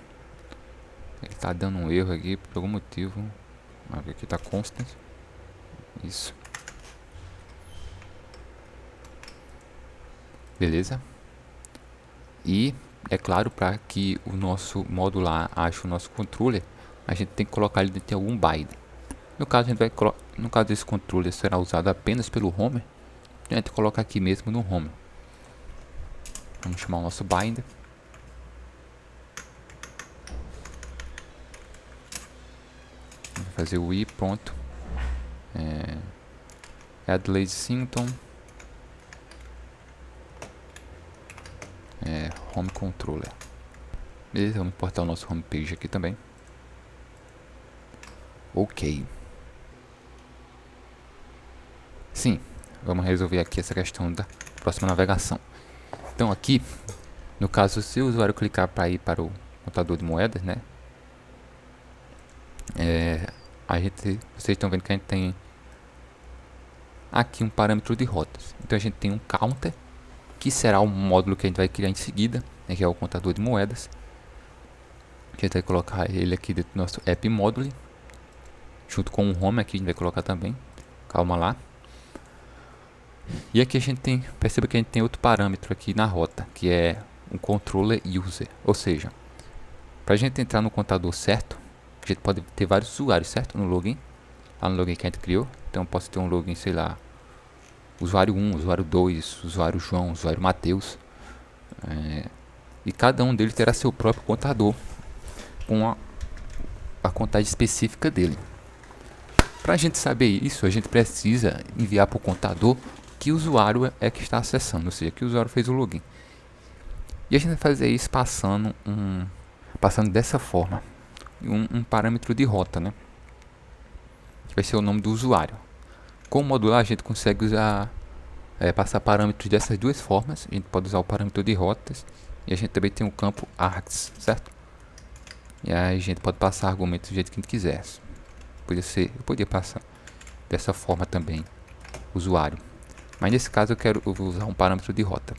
Ele está dando um erro aqui por algum motivo. Aqui está constant. Isso. Beleza. E é claro, para que o nosso modular ache o nosso controller, a gente tem que colocar ele dentro de algum bind. No caso, a gente vai no caso desse controller será usado apenas pelo home, a gente coloca aqui mesmo no home. Vamos chamar o nosso bind. Vamos fazer o i, pronto. Add lazy symptom. Home controller. Beleza, vamos importar o nosso home page aqui também. Ok. Sim, vamos resolver aqui essa questão da próxima navegação. Então aqui, no caso, se o usuário clicar para ir para o contador de moedas, né? Vocês estão vendo que a gente tem aqui um parâmetro de rotas. Então a gente tem um counter, que será o módulo que a gente vai criar em seguida, né, que é o contador de moedas. A gente vai colocar ele aqui dentro do nosso app module, junto com o home aqui a gente vai colocar também. Calma lá. E aqui a gente tem, perceba que a gente tem outro parâmetro aqui na rota, que é um controller user. Ou seja, para a gente entrar no contador certo, a gente pode ter vários usuários, certo? No login, lá no login que a gente criou. Então eu posso ter um login, sei lá, usuário 1, usuário 2, usuário João, usuário Matheus. E cada um deles terá seu próprio contador, com a contagem específica dele. Para a gente saber isso, a gente precisa enviar para o contador que usuário é que está acessando, ou seja, que usuário fez o login. E a gente vai fazer isso passando dessa forma, um parâmetro de rota, né? Que vai ser o nome do usuário. Com o modular a gente consegue usar, passar parâmetros dessas duas formas. A gente pode usar o parâmetro de rotas e a gente também tem o campo args, certo? E aí a gente pode passar argumentos do jeito que a gente quiser. Eu podia passar dessa forma também, usuário. Mas nesse caso eu vou usar um parâmetro de rota.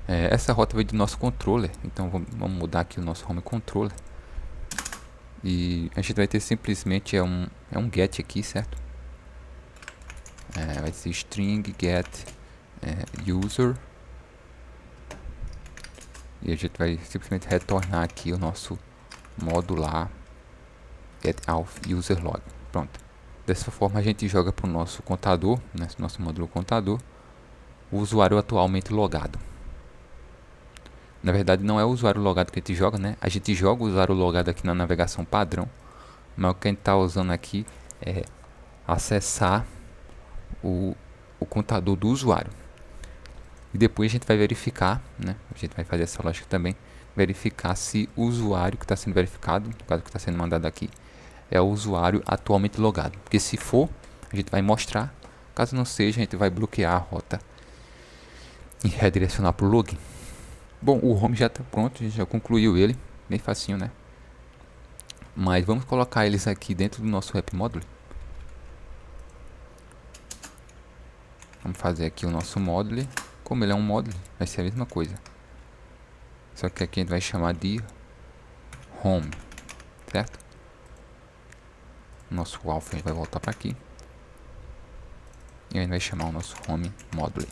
Essa rota veio do nosso controller, então vamos mudar aqui o nosso home controller. E a gente vai ter simplesmente um get aqui, certo? Vai ser string get user. E a gente vai simplesmente retornar aqui o nosso modular get auth user log. Pronto. Dessa forma a gente joga para o nosso contador, né, nosso módulo contador, o usuário atualmente logado. Na verdade não é o usuário logado que a gente joga, né? A gente joga o usuário logado aqui na navegação padrão, mas o que a gente está usando aqui é acessar o contador do usuário. E depois a gente vai verificar, né? A gente vai fazer essa lógica também, verificar se o usuário que está sendo verificado, no caso que está sendo mandado aqui, é o usuário atualmente logado. Porque se for, a gente vai mostrar. Caso não seja, a gente vai bloquear a rota e redirecionar para o login. Bom, o home já está pronto, a gente já concluiu ele. Bem facinho, né? Mas vamos colocar eles aqui dentro do nosso app module. Vamos fazer aqui o nosso module. Como ele é um module, vai ser a mesma coisa. Só que aqui a gente vai chamar de home, certo? Nosso alpha vai voltar para aqui. E a gente vai chamar o nosso home module.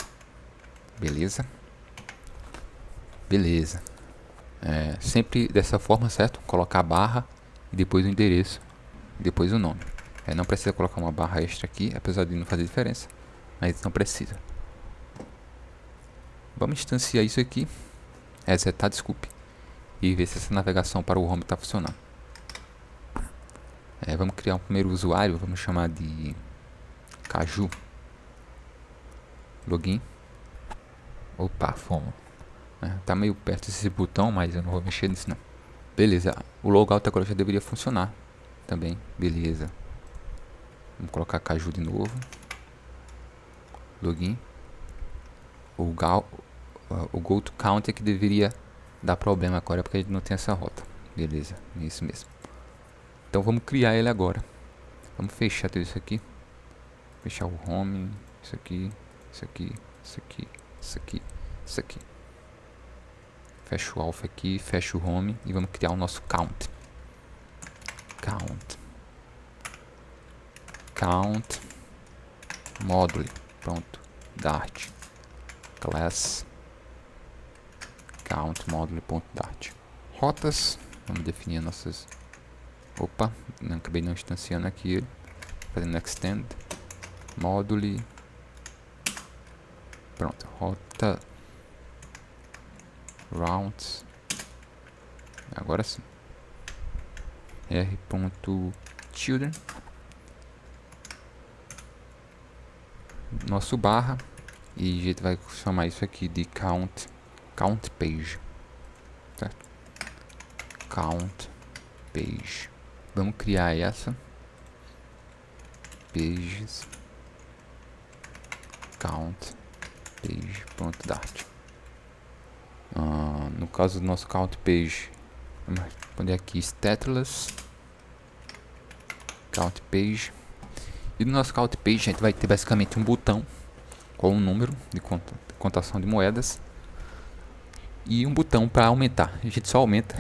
Beleza? Beleza. Sempre dessa forma, certo? Colocar a barra e depois o endereço, e depois o nome. Não precisa colocar uma barra extra aqui, apesar de não fazer diferença, mas não precisa. Vamos instanciar isso aqui, resetar, desculpe, e ver se essa navegação para o home está funcionando. Vamos criar um primeiro usuário, vamos chamar de Caju. Login. Opa, fomos. Tá meio perto esse botão, mas eu não vou mexer nisso não. Beleza, o logout agora já deveria funcionar também, beleza. Vamos colocar Caju de novo. Login. O go to count é que deveria dar problema agora, porque a gente não tem essa rota. Beleza, isso mesmo. Então vamos criar ele agora. Vamos fechar tudo isso aqui. Fechar o home, isso aqui, isso aqui, isso aqui, isso aqui, isso aqui. Fecha o alpha aqui, fecha o home e vamos criar o nosso count. Count module. Pronto. Dart. class count module.dart. Rotas, vamos definir nossas. Opa, não, acabei não instanciando aqui, fazendo extend module. Pronto, rota routes. Agora sim. r.children, nosso barra, e a gente vai chamar isso aqui de count page, certo? Count page. Vamos criar essa pages count page.dart. No caso do nosso count page, vamos responder aqui stateless count page. E no nosso count page a gente vai ter basicamente um botão com um número de contação de moedas e um botão para aumentar. A gente só aumenta.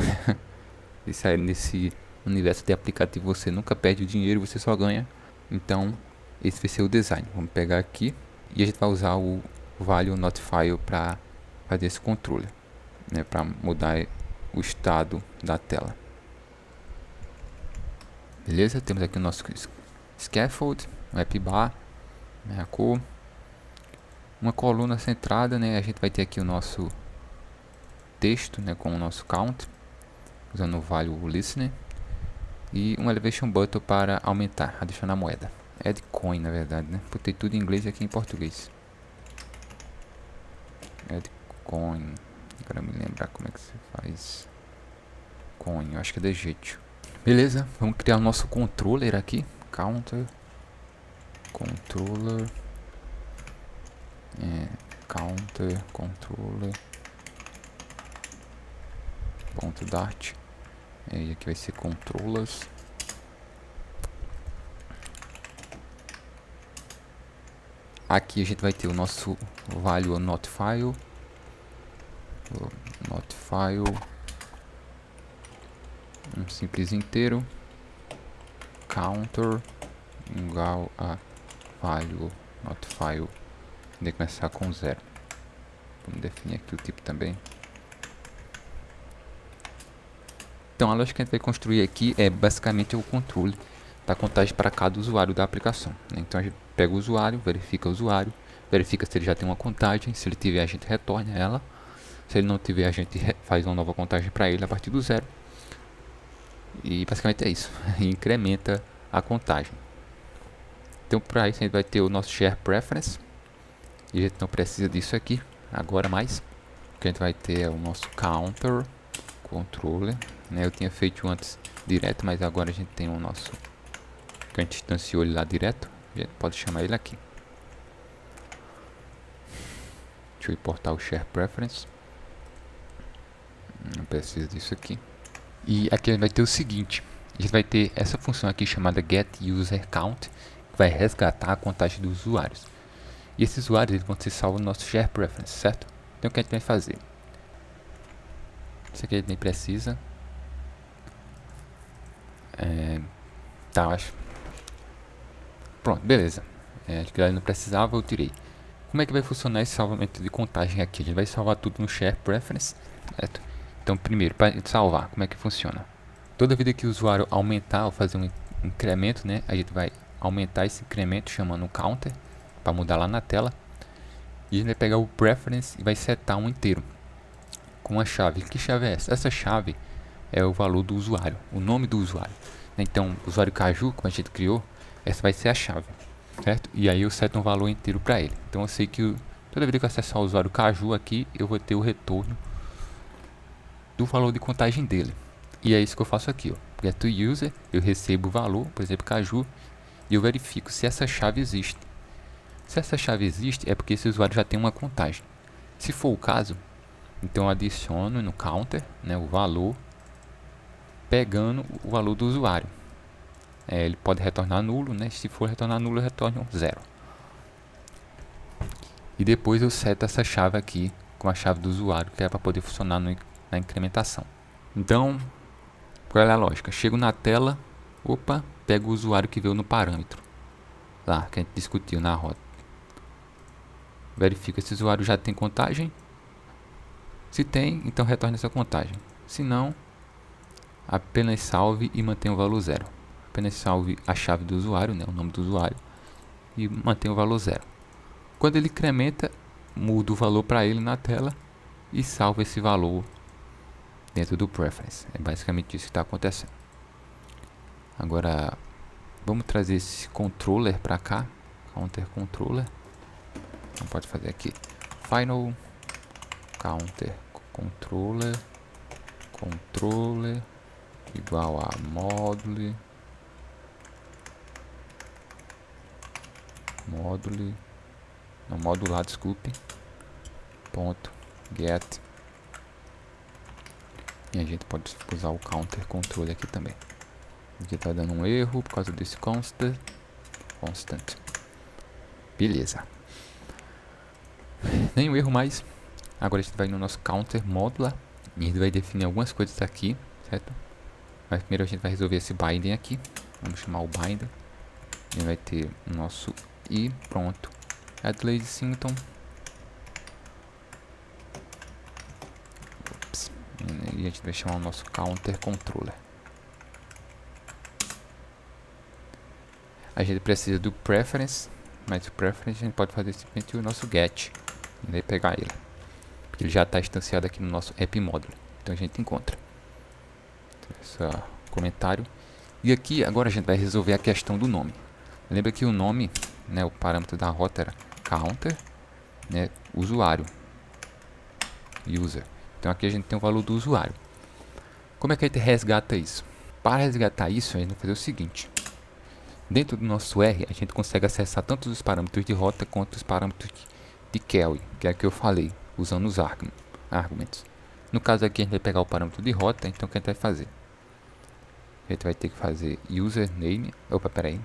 Nesse universo de aplicativo você nunca perde o dinheiro, você só ganha. Então esse vai ser o design. Vamos pegar aqui e a gente vai usar o value notify para fazer esse controle, né, para mudar o estado da tela. Beleza, temos aqui o nosso scaffold, um app bar, né, a cor, uma coluna centrada, né, a gente vai ter aqui o nosso texto, né, com o nosso count, usando o value listener, e um elevation button para aumentar, adicionar moeda. Add coin, na verdade, né, botei tudo em inglês e aqui em português. Add coin, agora me lembrar como é que se faz coin, eu acho que é de jeito. Beleza, vamos criar o nosso controller aqui, counter controller, counter controller ponto dart, e aqui vai ser controllers. Aqui a gente vai ter o nosso value notify, um simples inteiro, counter igual a value notify, tem que começar com 0. Vamos definir aqui o tipo também. Então a lógica que a gente vai construir aqui é basicamente o controle da contagem para cada usuário da aplicação, né? Então a gente pega o usuário, verifica se ele já tem uma contagem. Se ele tiver, a gente retorna ela. Se ele não tiver, a gente faz uma nova contagem para ele a partir do 0. E basicamente é isso. Incrementa a contagem. Então para isso a gente vai ter o nosso share preference. E a gente não precisa disso aqui agora mais. O que a gente vai ter é o nosso counter controller, né? Eu tinha feito antes direto, mas agora a gente tem o nosso que a gente instanciou ele lá direto. A gente pode chamar ele aqui. Deixa eu importar o share preference. Não precisa disso aqui. E aqui a gente vai ter o seguinte: a gente vai ter essa função aqui chamada getUserCount, que vai resgatar a contagem dos usuários. E esses usuários eles vão ser salvos no nosso share preference, certo? Então o que a gente vai fazer? Isso aqui a gente nem precisa. Tá, acho. Pronto, beleza. Acho que não precisava, eu tirei. Como é que vai funcionar esse salvamento de contagem aqui? A gente vai salvar tudo no share preference, certo? Então primeiro, para salvar, como é que funciona? Toda vida que o usuário aumentar ou fazer um incremento, né, a gente vai aumentar esse incremento chamando um counter para mudar lá na tela. E a gente vai pegar o preference e vai setar um inteiro com uma chave. Que chave é essa? Essa chave é o valor do usuário, o nome do usuário. Então, o usuário Caju, como a gente criou, essa vai ser a chave, certo? E aí eu seto um valor inteiro para ele. Então eu sei que toda vez que eu acessar o usuário Caju aqui, eu vou ter o retorno do valor de contagem dele. E é isso que eu faço aqui, ó. GetUser, eu recebo o valor, por exemplo, Caju, e eu verifico se essa chave existe. Se essa chave existe, é porque esse usuário já tem uma contagem. Se for o caso, então eu adiciono no counter, né, o valor, pegando o valor do usuário. Ele pode retornar nulo, né? Se for retornar nulo, eu retorno 0. E depois eu seto essa chave aqui com a chave do usuário, que é para poder funcionar na incrementação. Então, qual é a lógica? Chego na tela, opa, pego o usuário que veio no parâmetro lá, que a gente discutiu na rota. verifica se o usuário já tem contagem. Se tem, então retorna essa contagem. Se não, apenas salve e mantenha o valor 0. Apenas salve a chave do usuário, né, o nome do usuário, e mantenha o valor 0. Quando ele incrementa, muda o valor para ele na tela e salva esse valor dentro do preference. É basicamente isso que está acontecendo. Agora, vamos trazer esse controller para cá. Counter controller. Então pode fazer aqui. Final counter controller igual a módulo não, modular, desculpe, ponto get, e a gente pode usar o counter controle aqui também. Aqui tá dando um erro por causa desse constant. Beleza, nenhum erro mais. Agora a gente vai no nosso counter modular e a gente vai definir algumas coisas aqui, certo? Mas primeiro a gente vai resolver esse binding aqui. Vamos chamar o binder. A gente vai ter o nosso i, pronto, Adelaide Singleton. Ups. E a gente vai chamar o nosso counter controller. A gente precisa do preference, mas o preference a gente pode fazer simplesmente o nosso get e daí pegar ele. Ele já está instanciado aqui no nosso app module, então a gente encontra esse comentário. E aqui agora a gente vai resolver a questão do nome. Lembra que o nome, né, o parâmetro da rota era counter, né, usuário, user. Então aqui a gente tem o valor do usuário. Como é que a gente resgata isso? Para resgatar isso, a gente vai fazer o seguinte. Dentro do nosso R, a gente consegue acessar tanto os parâmetros de rota quanto os parâmetros de carry, que é o que eu falei, usando os argumentos. No caso aqui a gente vai pegar o parâmetro de rota, então o que a gente vai fazer? A gente vai ter que fazer username, peraí.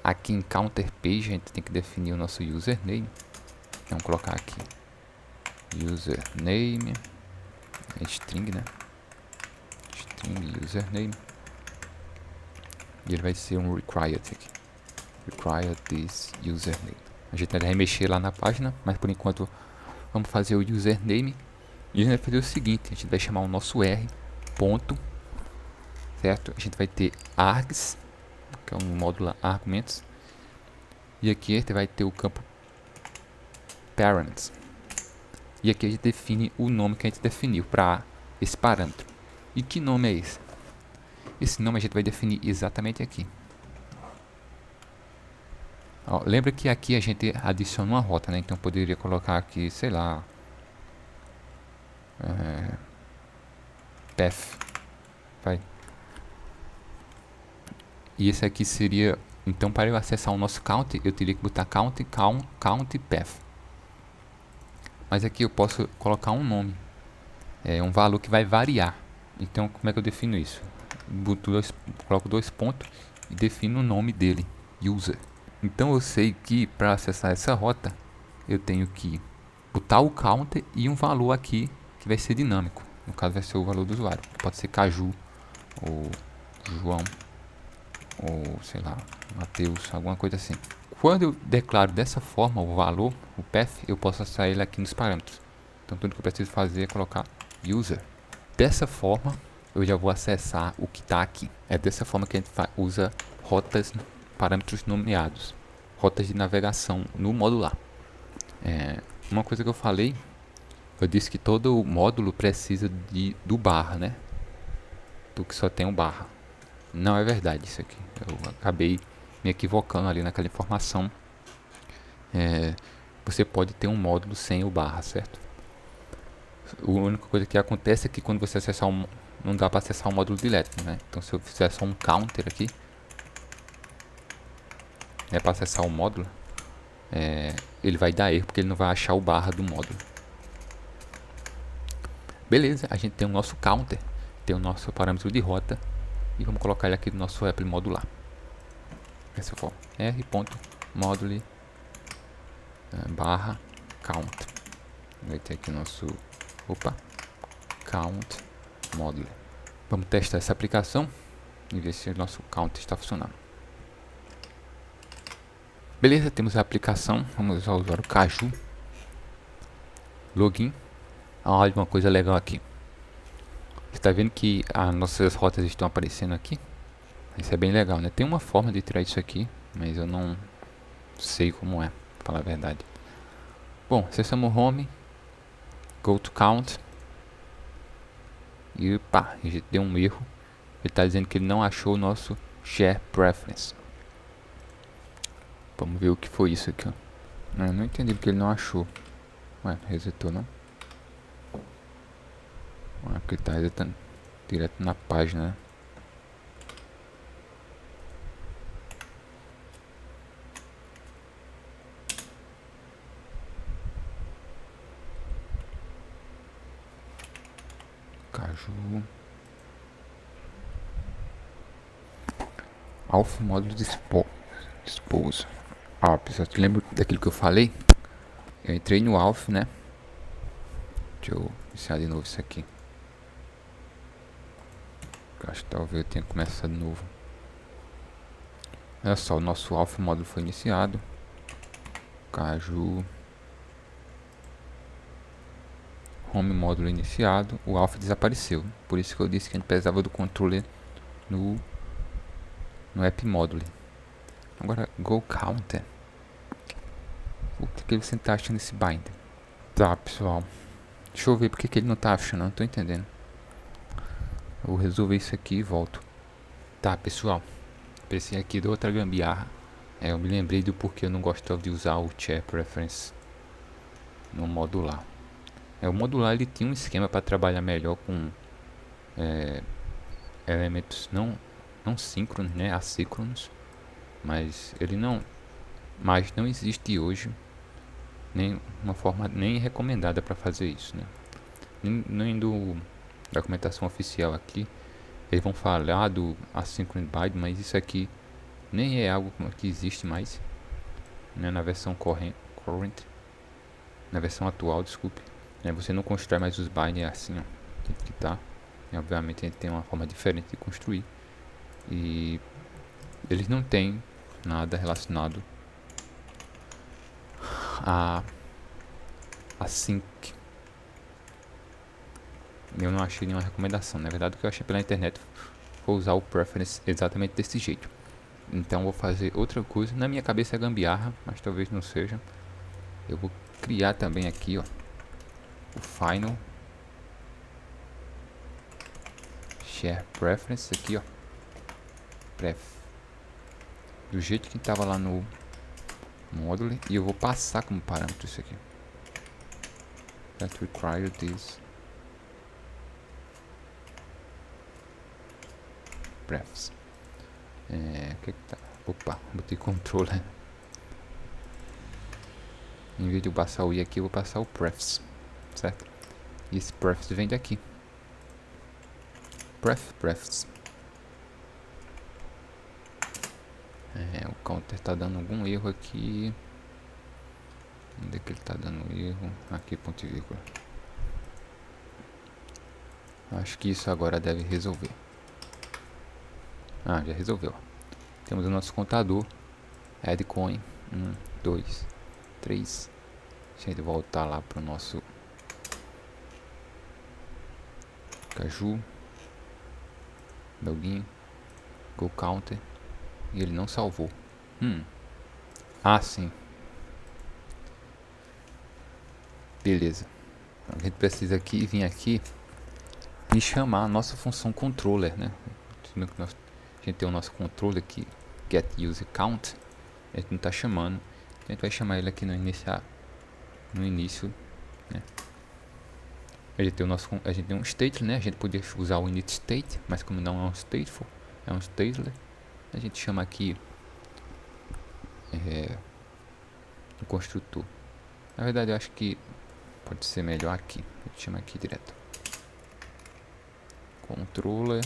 Aqui em counter page a gente tem que definir o nosso username. Vamos colocar aqui username, string, né? String username. E ele vai ser um required aqui. Required this username. A gente vai remexer lá na página, mas por enquanto vamos fazer o username. E a gente vai fazer o seguinte, a gente vai chamar o nosso R, ponto, certo? A gente vai ter args, que é um módulo argumentos. E aqui a gente vai ter o campo parents. E aqui a gente define o nome que a gente definiu para esse parâmetro. E que nome é esse? Esse nome a gente vai definir exatamente aqui. Ó, lembra que aqui a gente adiciona uma rota, né? Então eu poderia colocar aqui, sei lá, path. Vai. E esse aqui seria, então para eu acessar o nosso count, eu teria que botar count path. Mas aqui eu posso colocar um nome, um valor que vai variar. Então como é que eu defino isso? Coloco 2 pontos e defino o nome dele, user. Então eu sei que para acessar essa rota eu tenho que botar o counter e um valor aqui que vai ser dinâmico. No caso vai ser o valor do usuário. Pode ser Caju, ou João, ou sei lá, Matheus, alguma coisa assim. Quando eu declaro dessa forma o valor, o path, eu posso acessar ele aqui nos parâmetros. Então tudo que eu preciso fazer é colocar user. Dessa forma eu já vou acessar o que está aqui. É dessa forma que a gente usa rotas, parâmetros nomeados, rotas de navegação no modular. Uma coisa que eu falei, eu disse que todo módulo precisa do barra, né? Do que só tem um barra. Não é verdade isso aqui. Eu acabei me equivocando ali naquela informação. Você pode ter um módulo sem o barra, certo? A única coisa que acontece é que quando você acessar não dá para acessar o módulo direto, né? Então se eu fizer só um counter aqui, para acessar o módulo, ele vai dar erro porque ele não vai achar o barra do módulo. Beleza, a gente tem o nosso counter, tem o nosso parâmetro de rota e vamos colocar ele aqui no nosso app modular. Dessa forma, r.module barra count. Vai ter aqui o nosso count module. Vamos testar essa aplicação e ver se o nosso count está funcionando. Beleza, temos a aplicação. Vamos usar o usuário Caju. Login. Olha uma coisa legal aqui. Você está vendo que as nossas rotas estão aparecendo aqui? Isso é bem legal, né? Tem uma forma de tirar isso aqui, mas eu não sei como é, pra falar a verdade. Bom, acessamos o Home, Go to Count. E pá, a gente deu um erro. Ele está dizendo que ele não achou o nosso Share Preference. Vamos ver o que foi isso aqui, ó. Não entendi porque ele não achou. Ué, resetou não? Ué, porque ele tá resetando direto na página, né? Caju. Alpha módulo dispose. Ah, pessoal, te lembra daquilo que eu falei? Eu entrei no Alpha, né? Deixa eu iniciar de novo isso aqui. Eu acho que talvez eu tenha começado de novo. Olha só, o nosso Alpha módulo foi iniciado. Caju. Home módulo iniciado. O Alpha desapareceu. Por isso que eu disse que a gente precisava do controller no app módulo. Agora, Go Counter. O que você tá achando desse binder? Tá, pessoal. Deixa eu ver porque que ele não tá achando. Não tô entendendo. Eu vou resolver isso aqui e volto. Tá, pessoal. Precisei aqui de outra gambiarra. Eu me lembrei do porquê eu não gostava de usar o Share Preference no modular. O modular ele tinha um esquema para trabalhar melhor com elementos não síncronos, né, assíncronos, mas ele não existe hoje nem uma forma nem recomendada para fazer isso, né? Nem do documentação oficial aqui eles vão falar do asynchronous bind, mas isso aqui nem é algo que existe mais, né, na versão current, na versão atual, desculpe, né, você não constrói mais os binders assim, ó, que tá. E, obviamente a gente tem uma forma diferente de construir e eles não têm nada relacionado a sync. Eu não achei nenhuma recomendação. Na verdade, o que eu achei pela internet foi usar o preference exatamente desse jeito. Então vou fazer outra coisa. Na minha cabeça é gambiarra, mas talvez não seja. Eu vou criar também aqui, ó, o final share preference aqui, ó, pref, do jeito que estava lá no módulo, e eu vou passar como parâmetro isso aqui. That require this prefs. Que tá? Opa, botei controller. Em vez de eu passar o i aqui, eu vou passar o prefs, certo? E esse prefs vem daqui. Prefs. O counter tá dando algum erro aqui. Onde é que ele tá dando erro? Aqui, ponto e vírgula. Acho que isso agora deve resolver. Já resolveu. Temos o nosso contador. Add coin. 1, 2, 3. Deixa ele voltar lá pro nosso Caju. Login. Go counter. E ele não salvou. Sim. Beleza. A gente precisa aqui vir aqui e chamar a nossa função controller, né? A gente tem o nosso controller aqui, get user count. A gente não está chamando. A gente vai chamar ele aqui no início, né? A gente tem um state, né? A gente podia usar o init state, mas como não é um stateful, é um stateless, a gente chama aqui o construtor. Na verdade, eu acho que pode ser melhor aqui. A gente chama aqui direto. Controller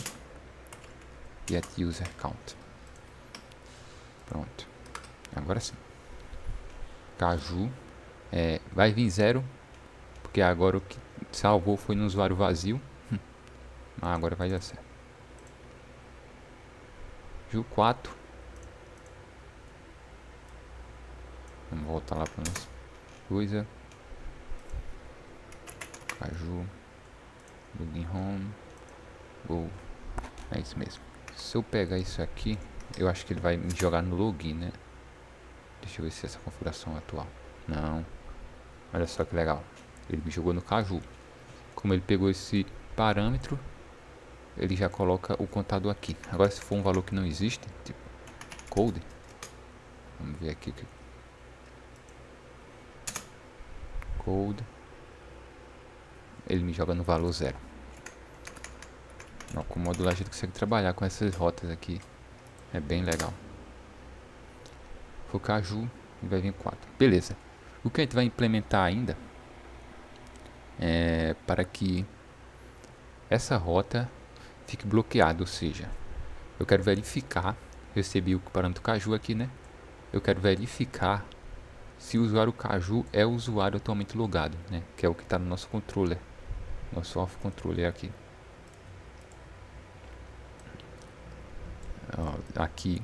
get user count. Pronto. Agora sim. Caju vai vir 0, porque agora o que salvou foi no usuário vazio. Agora vai dar certo. Ju 4. Vamos voltar lá para nossa coisa. Caju. Login home. Go. É isso mesmo. Se eu pegar isso aqui, eu acho que ele vai me jogar no login, né? Deixa eu ver se essa configuração é atual. Não. Olha só que legal. Ele me jogou no Caju. Como ele pegou esse parâmetro, ele já coloca o contador aqui. Agora, se for um valor que não existe, tipo code, vamos ver aqui. Code. Ele me joga no valor 0. Com o modular a gente consegue trabalhar com essas rotas aqui. É bem legal. For Caju, vai vir 4. Beleza. O que a gente vai implementar ainda é para que essa rota fique bloqueada, ou seja, eu quero verificar, recebi o parâmetro Caju aqui, né? Eu quero verificar se o usuário Caju é o usuário atualmente logado, né? Que é o que está no nosso controller, nosso off controller aqui. Aqui,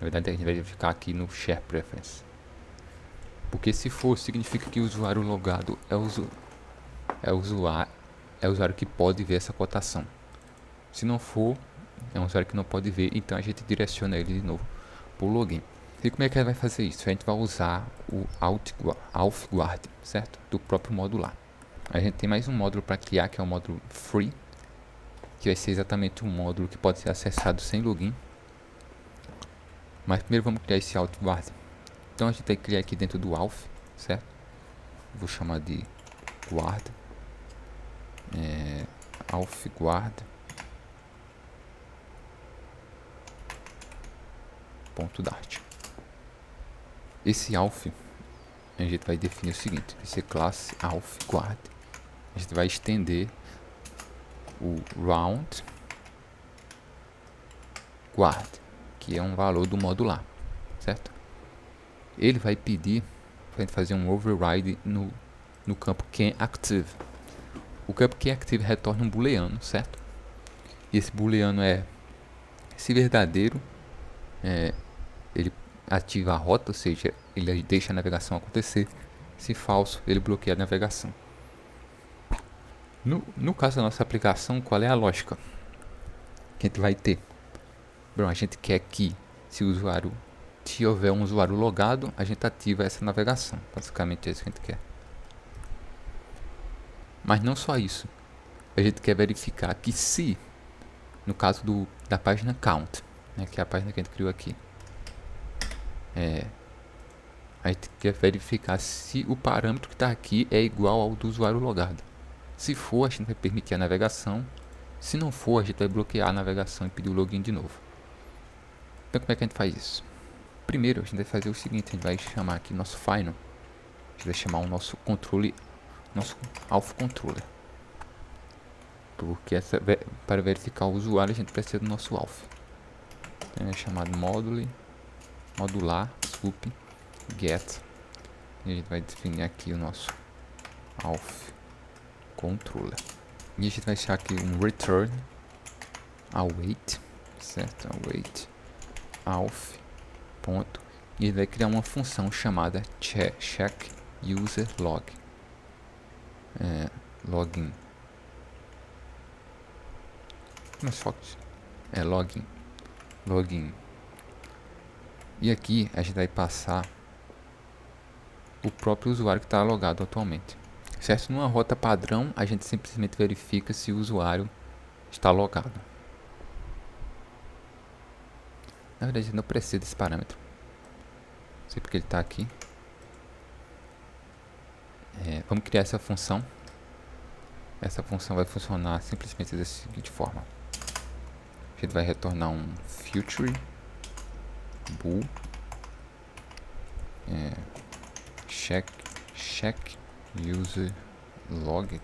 na verdade, a gente vai verificar aqui no Share Preference, porque se for, significa que o usuário logado é o usuário que pode ver essa cotação. Se não for, é um usuário que não pode ver, então a gente direciona ele de novo para o login. E como é que ele vai fazer isso? A gente vai usar o AuthGuard, certo? Do próprio módulo lá. A gente tem mais um módulo para criar, que é o módulo Free, que vai ser exatamente um módulo que pode ser acessado sem login. Mas primeiro vamos criar esse AuthGuard. Então a gente vai criar aqui dentro do Auth, certo? Vou chamar de guard. AuthGuard. .dart. Esse auth a gente vai definir o seguinte: vai ser classe AuthGuard. A gente vai estender o round guard, que é um valor do modular, certo? Ele vai pedir para a gente fazer um override no campo canActive. O campo canActive retorna um booleano, certo? E esse booleano é: se verdadeiro, ele ativa a rota, ou seja, ele deixa a navegação acontecer. Se falso, ele bloqueia a navegação. No caso da nossa aplicação, qual é a lógica que a gente vai ter? Bom, a gente quer que, se houver um usuário logado, a gente ativa essa navegação. Basicamente é isso que a gente quer. Mas não só isso. A gente quer verificar que se, no caso da página count, né, que é a página que a gente criou aqui, a gente quer verificar se o parâmetro que está aqui é igual ao do usuário logado. Se for, a gente vai permitir a navegação. Se não for, a gente vai bloquear a navegação e pedir o login de novo. Então como é que a gente faz isso? Primeiro a gente vai fazer o seguinte: a gente vai chamar aqui nosso final. A gente vai chamar o nosso controle, nosso auth controller. Porque para verificar o usuário a gente precisa do nosso auth. Então é chamado modular, get. E a gente vai definir aqui o nosso auth controller. E a gente vai achar aqui um return await, certo? Await auth ponto, e ele vai criar uma função chamada check user log, login, mas foca login. E aqui a gente vai passar o próprio usuário que está logado atualmente, certo? Numa rota padrão a gente simplesmente verifica se o usuário está logado. Na verdade não precisa desse parâmetro, não sei porque ele está aqui. Vamos criar essa função. Essa função vai funcionar simplesmente da seguinte forma: a gente vai retornar um future bool check user log.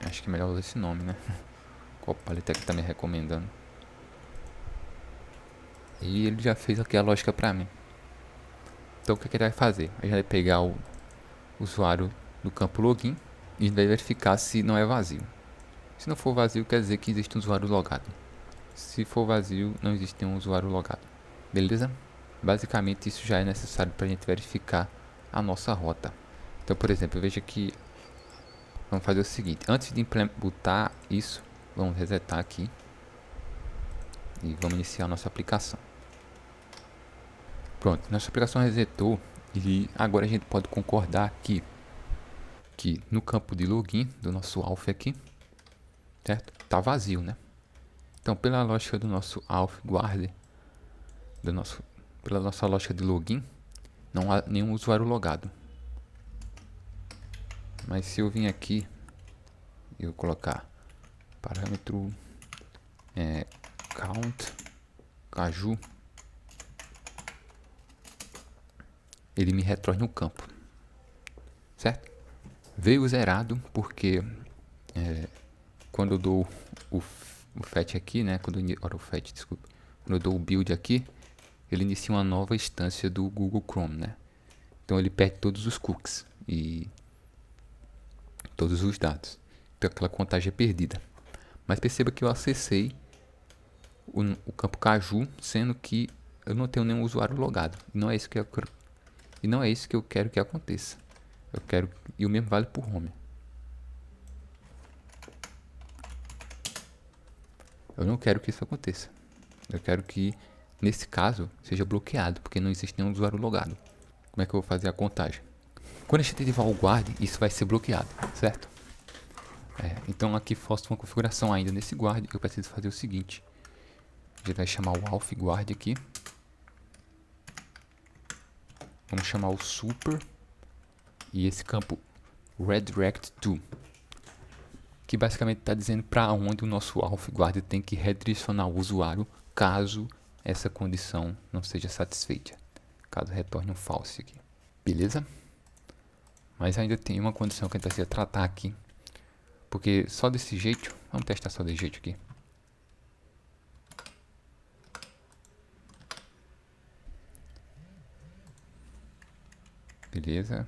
Acho que é melhor usar esse nome, né? Qual paleta que está me recomendando? E ele já fez aqui a lógica para mim. Então o que ele vai fazer? A gente vai pegar o usuário do campo login e vai verificar se não é vazio. Se não for vazio, quer dizer que existe um usuário logado. Se for vazio, não existe um usuário logado. Beleza? Basicamente isso já é necessário para a gente verificar a nossa rota. Então, por exemplo, veja que vamos fazer o seguinte: antes de implementar isso, vamos resetar aqui e vamos iniciar a nossa aplicação. Pronto, nossa aplicação resetou e agora a gente pode concordar aqui que no campo de login do nosso Alf aqui, certo? Tá vazio, né? Então, pela lógica do nosso Alf Guard, pela nossa lógica de login, não há nenhum usuário logado. Mas se eu vir aqui e eu colocar parâmetro count caju, ele me retorna no campo, certo? Veio zerado porque quando eu dou o fetch aqui, né? Quando eu dou o build aqui, ele inicia uma nova instância do Google Chrome, né? Então ele perde todos os cookies e todos os dados. Então aquela contagem é perdida. Mas perceba que eu acessei o campo Caju, sendo que eu não tenho nenhum usuário logado. E não é isso que eu quero que aconteça. E o mesmo vale para o home. Eu não quero que isso aconteça. Eu quero que, nesse caso, seja bloqueado, porque não existe nenhum usuário logado. Como é que eu vou fazer a contagem? Quando a gente ativar o guard, isso vai ser bloqueado, certo? Então aqui falta uma configuração ainda nesse guard. Eu preciso fazer o seguinte: a gente vai chamar o Alf Guard aqui. Vamos chamar o super e esse campo redirect to, que basicamente está dizendo para onde o nosso Alf Guard tem que redirecionar o usuário caso essa condição não seja satisfeita, caso retorne um false aqui. Beleza? Mas ainda tem uma condição que a gente precisa tratar aqui, porque só desse jeito, vamos testar só desse jeito aqui. Beleza.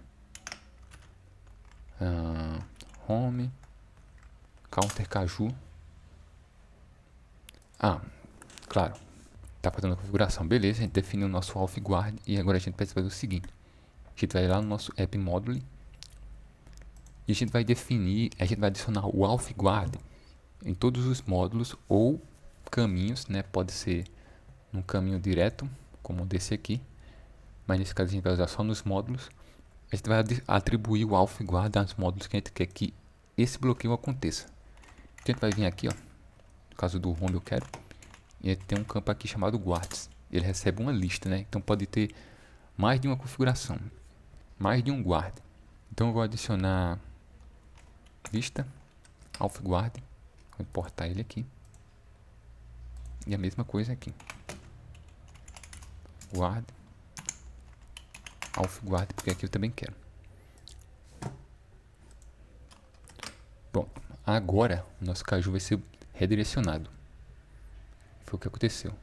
Home. Counter Caju. Claro. Tá fazendo a configuração. Beleza, a gente define o nosso Alf Guard e agora a gente precisa fazer o seguinte. A gente vai lá no nosso app module e a gente vai adicionar o Alf Guard em todos os módulos ou caminhos, né? Pode ser num caminho direto, como desse aqui, mas nesse caso a gente vai usar só nos módulos. A gente vai atribuir o Alf Guard aos módulos que a gente quer que esse bloqueio aconteça. Então a gente vai vir aqui, ó, no caso do home eu quero, e tem um campo aqui chamado guards. Ele recebe uma lista, né? Então pode ter mais de uma configuração, mais de um guard. Então eu vou adicionar lista Alf Guard, vou importar ele aqui. E a mesma coisa aqui. Guard Alf Guard, porque aqui eu também quero. Bom, agora o nosso caju vai ser redirecionado. Foi o que aconteceu.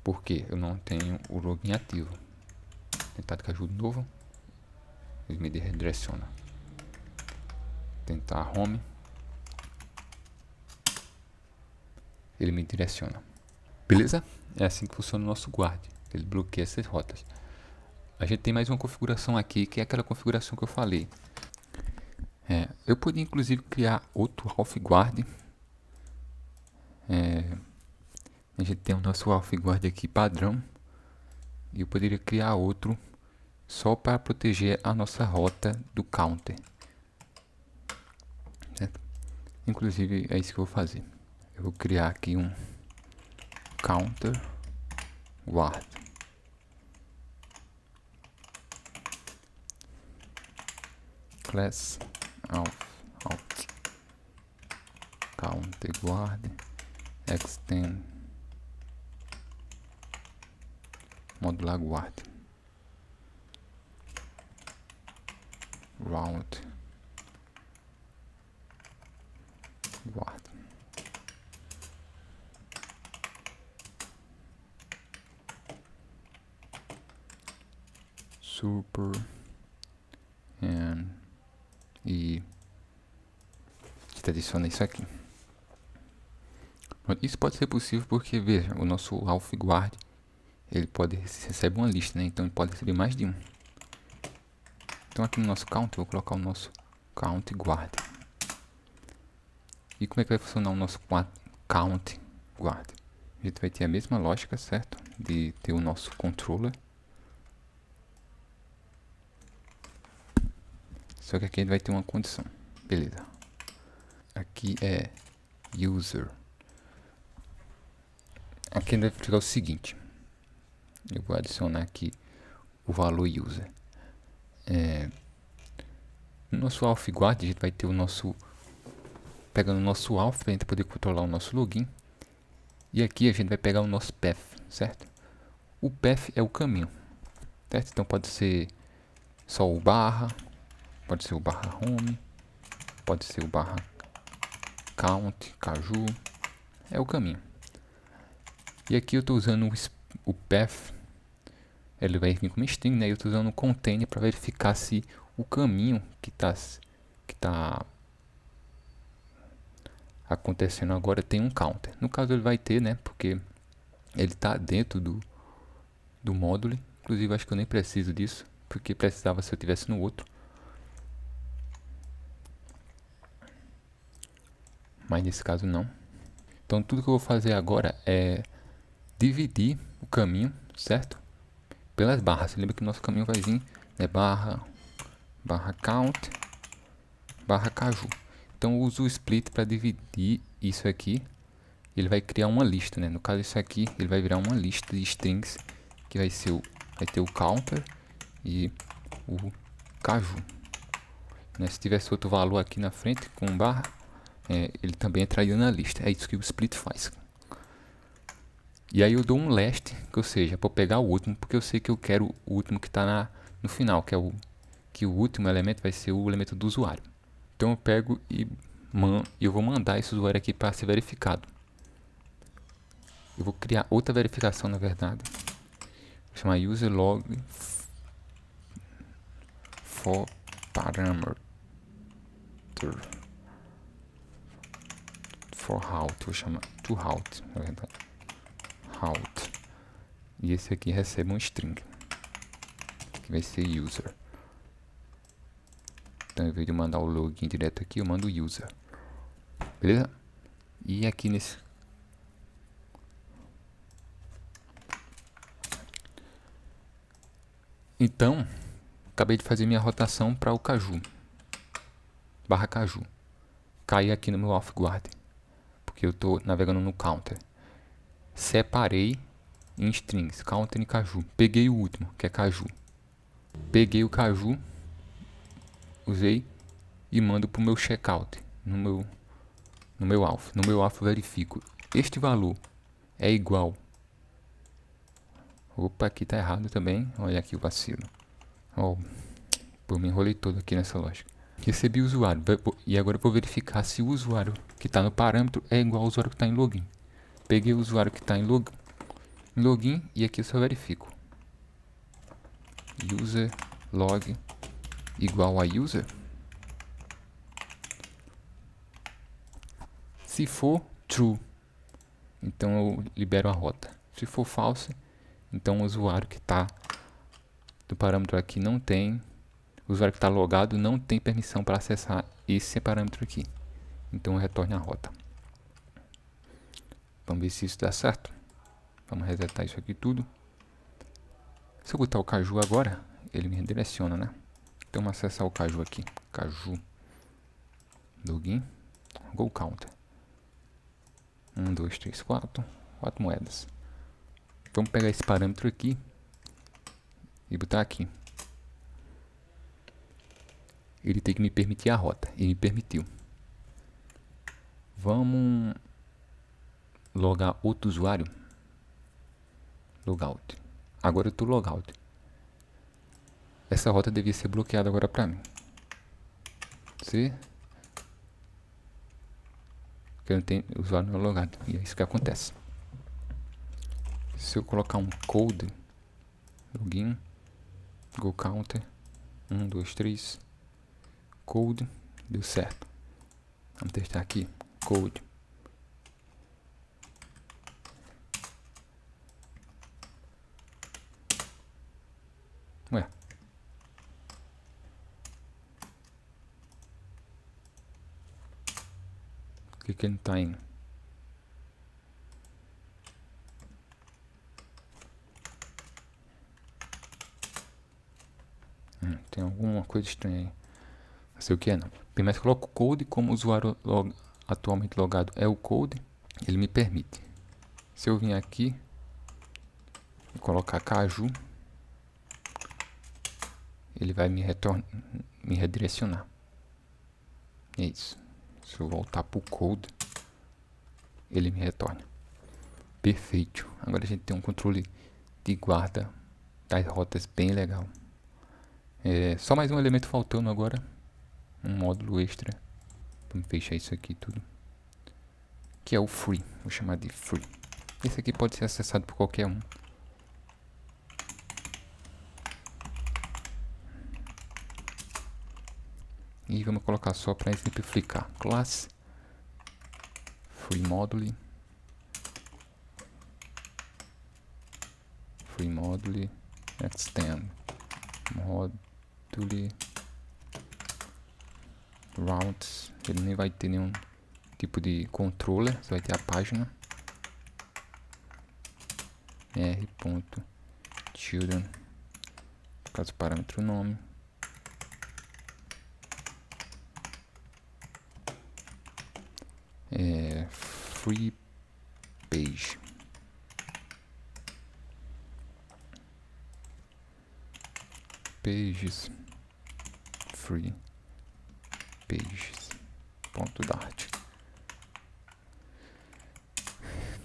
Porque eu não tenho o login ativo. Tentar caju de novo. Ele me redireciona. Tentar home. Ele me direciona. Beleza? É assim que funciona o nosso guard. Ele bloqueia essas rotas. A gente tem mais uma configuração aqui, que é aquela configuração que eu falei. Eu podia inclusive criar outro Alf Guard. A gente tem o nosso Alf Guard aqui padrão. E eu poderia criar outro só para proteger a nossa rota do counter. Certo? Inclusive é isso que eu vou fazer. Eu vou criar aqui um counter guard. Class out counter guard extend modular guard route guard. Super e a gente adiciona isso aqui. Isso pode ser possível porque, veja, o nosso Alf Guard ele pode receber uma lista, né? Então ele pode receber mais de um. Então aqui no nosso count, eu vou colocar o nosso count guard. E como é que vai funcionar o nosso count guard? A gente vai ter a mesma lógica, certo? De ter o nosso controller. Só que aqui ele vai ter uma condição. Beleza. Aqui é user. Aqui ele vai ficar o seguinte. Eu vou adicionar aqui o valor user. No nosso auth guard a gente vai ter o nosso... Pegando o nosso auth para a gente poder controlar o nosso login. E aqui a gente vai pegar o nosso path, certo? O path é o caminho, certo? Então pode ser só o barra, pode ser o barra home, pode ser o barra count, caju, é o caminho. E aqui eu estou usando o path, ele vai vir como string, né? Eu estou usando o container para verificar se o caminho que tá acontecendo agora tem um counter. No caso ele vai ter, né? Porque ele está dentro do módulo. Inclusive acho que eu nem preciso disso, porque precisava se eu tivesse no outro. Mas nesse caso não. Então tudo que eu vou fazer agora é dividir o caminho, certo? Pelas barras. Lembra que o nosso caminho vai vir, né? Barra count, barra caju. Então eu uso o split para dividir isso aqui. Ele vai criar uma lista, né? No caso isso aqui, ele vai virar uma lista de strings que vai ter o counter e o caju. Né? Se tivesse outro valor aqui na frente com barra, ele também entraria na lista. É isso que o split faz. E aí eu dou um last, ou seja, para pegar o último, porque eu sei que eu quero o último que está no final, que o último elemento vai ser o elemento do usuário. Então eu pego e eu vou mandar esse usuário aqui para ser verificado. Eu vou criar outra verificação, na verdade. Vou chamar user log for parameter for route. Vou chamar to route, na verdade. Route. E esse aqui recebe um string, que vai ser user. Então, em vez de mandar o login direto aqui, eu mando o user. Beleza? E aqui nesse... Então, acabei de fazer minha rotação para o caju. Barra caju. Caí aqui no meu auth guard, porque eu estou navegando no counter. Separei em strings, counter e caju. Peguei o último, que é caju. Peguei o caju, usei e mando para o meu checkout no meu auth. No meu auth verifico. Este valor é igual. Opa, aqui tá errado também. Olha aqui o vacilo. Ó, me enrolei todo aqui nessa lógica. Recebi o usuário. E agora eu vou verificar se o usuário que está no parâmetro é igual ao usuário que está em login. Peguei o usuário que está em login e aqui eu só verifico. User log igual a user. Se for true, então eu libero a rota. Se for false, então o usuário que está do parâmetro aqui não tem, o usuário que está logado não tem permissão para acessar esse parâmetro aqui. Então eu retorno a rota. Vamos ver se isso dá certo. Vamos resetar isso aqui tudo. Se eu botar o caju agora, ele me redireciona, né? Então vamos acessar o caju aqui. Caju. Login. Go counter. 1, 2, 3, 4. 4 moedas. Vamos pegar esse parâmetro aqui e botar aqui. Ele tem que me permitir a rota. E me permitiu. Vamos logar outro usuário. Logout. Agora eu estou logout. Essa rota devia ser bloqueada agora para mim. Se porque não tem usuário não logado. E é isso que acontece. Se eu colocar um code login go counter 1, 2, 3 code, deu certo. Vamos testar aqui. Code. Ué. que ele não tá indo? Tem alguma coisa estranha aí. Não sei o que é não. Bem, mas coloco o code como o usuário atualmente logado é o code, ele me permite. Se eu vim aqui e colocar Caju, ele vai me redirecionar. É isso. Se eu voltar para o code, ele me retorna. Perfeito. Agora a gente tem um controle de guarda das rotas bem legal. Só mais um elemento faltando agora. Um módulo extra. Vamos fechar isso aqui tudo. Que é o free. Vou chamar de free. Esse aqui pode ser acessado por qualquer um. E vamos colocar só para exemplificar. Class free module extend module routes. Ele nem vai ter nenhum tipo de controller, só vai ter a página r.children, caso parâmetro nome, free page, pages, free pages, ponto dart,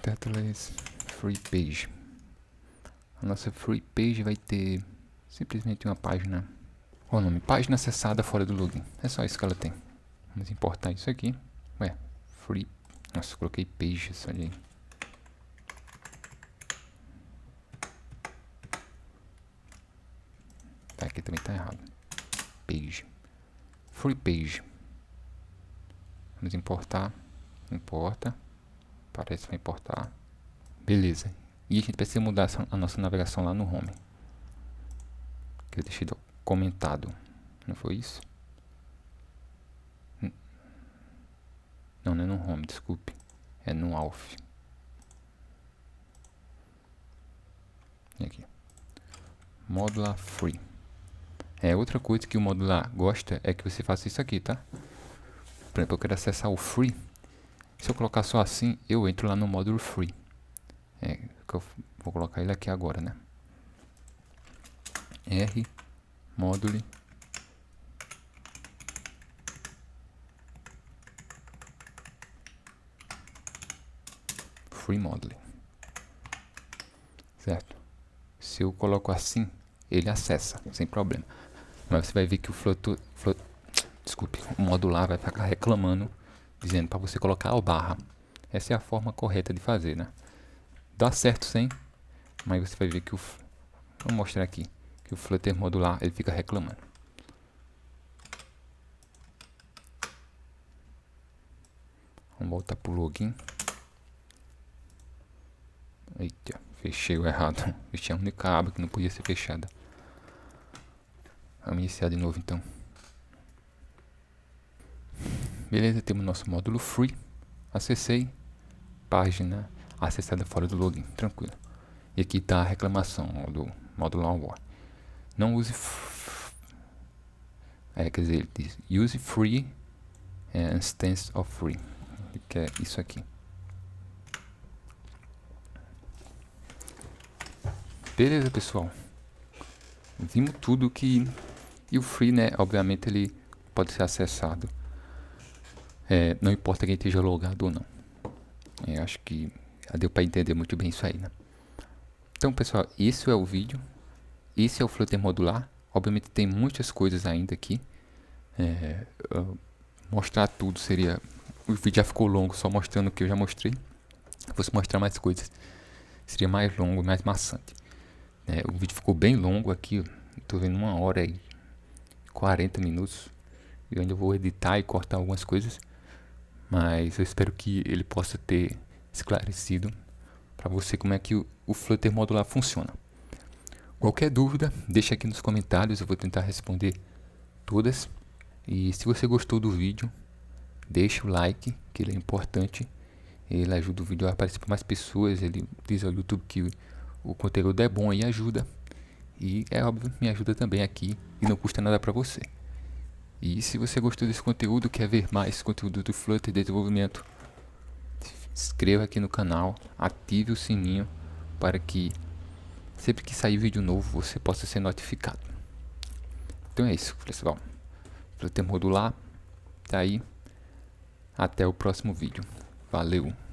titleless free page. A nossa free page vai ter simplesmente uma página, o nome, página acessada fora do login. É só isso que ela tem. Vamos importar isso aqui. Free, nossa, coloquei pages, olha aí. Tá, aqui também tá errado. Page, free page. Vamos importar, importa, parece que vai importar. Beleza. E a gente precisa mudar a nossa navegação lá no home, que eu deixei comentado, não foi isso? Não, não é no home, desculpe, é no auth. E aqui, modular free. Outra coisa que o modular gosta é que você faça isso aqui, tá? Por exemplo, eu quero acessar o free. Se eu colocar só assim, eu entro lá no módulo free. Que eu vou colocar ele aqui agora, né? R module free module, certo? Se eu coloco assim, ele acessa sem problema. Mas você vai ver que o modular vai ficar reclamando, dizendo para você colocar a barra. Essa é a forma correta de fazer, né? Dá certo sem, mas você vai ver que vou mostrar aqui que o Flutter modular ele fica reclamando. Vamos voltar para o login. Eita, fechei o errado. Fechei a única aba que não podia ser fechada. Vamos iniciar de novo então. Beleza, temos nosso módulo free. Acessei. Página acessada fora do login. Tranquilo. E aqui está a reclamação do módulo onboard. Não use quer dizer, ele diz use free instance of free, que é isso aqui. Beleza, pessoal, vimos tudo que e o free, né, obviamente ele pode ser acessado, não importa quem esteja logado ou não. Acho que já deu para entender muito bem isso aí, né? Então, pessoal, esse é o vídeo. Esse é o Flutter modular. Obviamente tem muitas coisas ainda aqui. Mostrar tudo seria... O vídeo já ficou longo só mostrando o que eu já mostrei. Se fosse mostrar mais coisas, seria mais longo, mais maçante. O vídeo ficou bem longo aqui. Estou vendo 1 hora e 40 minutos. Eu ainda vou editar e cortar algumas coisas. Mas eu espero que ele possa ter esclarecido para você como é que o Flutter modular funciona. Qualquer dúvida, deixa aqui nos comentários, eu vou tentar responder todas. E se você gostou do vídeo, deixa o like, que ele é importante. Ele ajuda o vídeo a aparecer para mais pessoas. Ele diz ao YouTube que o conteúdo é bom e ajuda. E é óbvio, me ajuda também aqui e não custa nada para você. E se você gostou desse conteúdo, quer ver mais conteúdo do Flutter Desenvolvimento, se inscreva aqui no canal, ative o sininho para que sempre que sair vídeo novo você possa ser notificado. Então é isso, pessoal. Flutter Modular tá aí. Até o próximo vídeo. Valeu!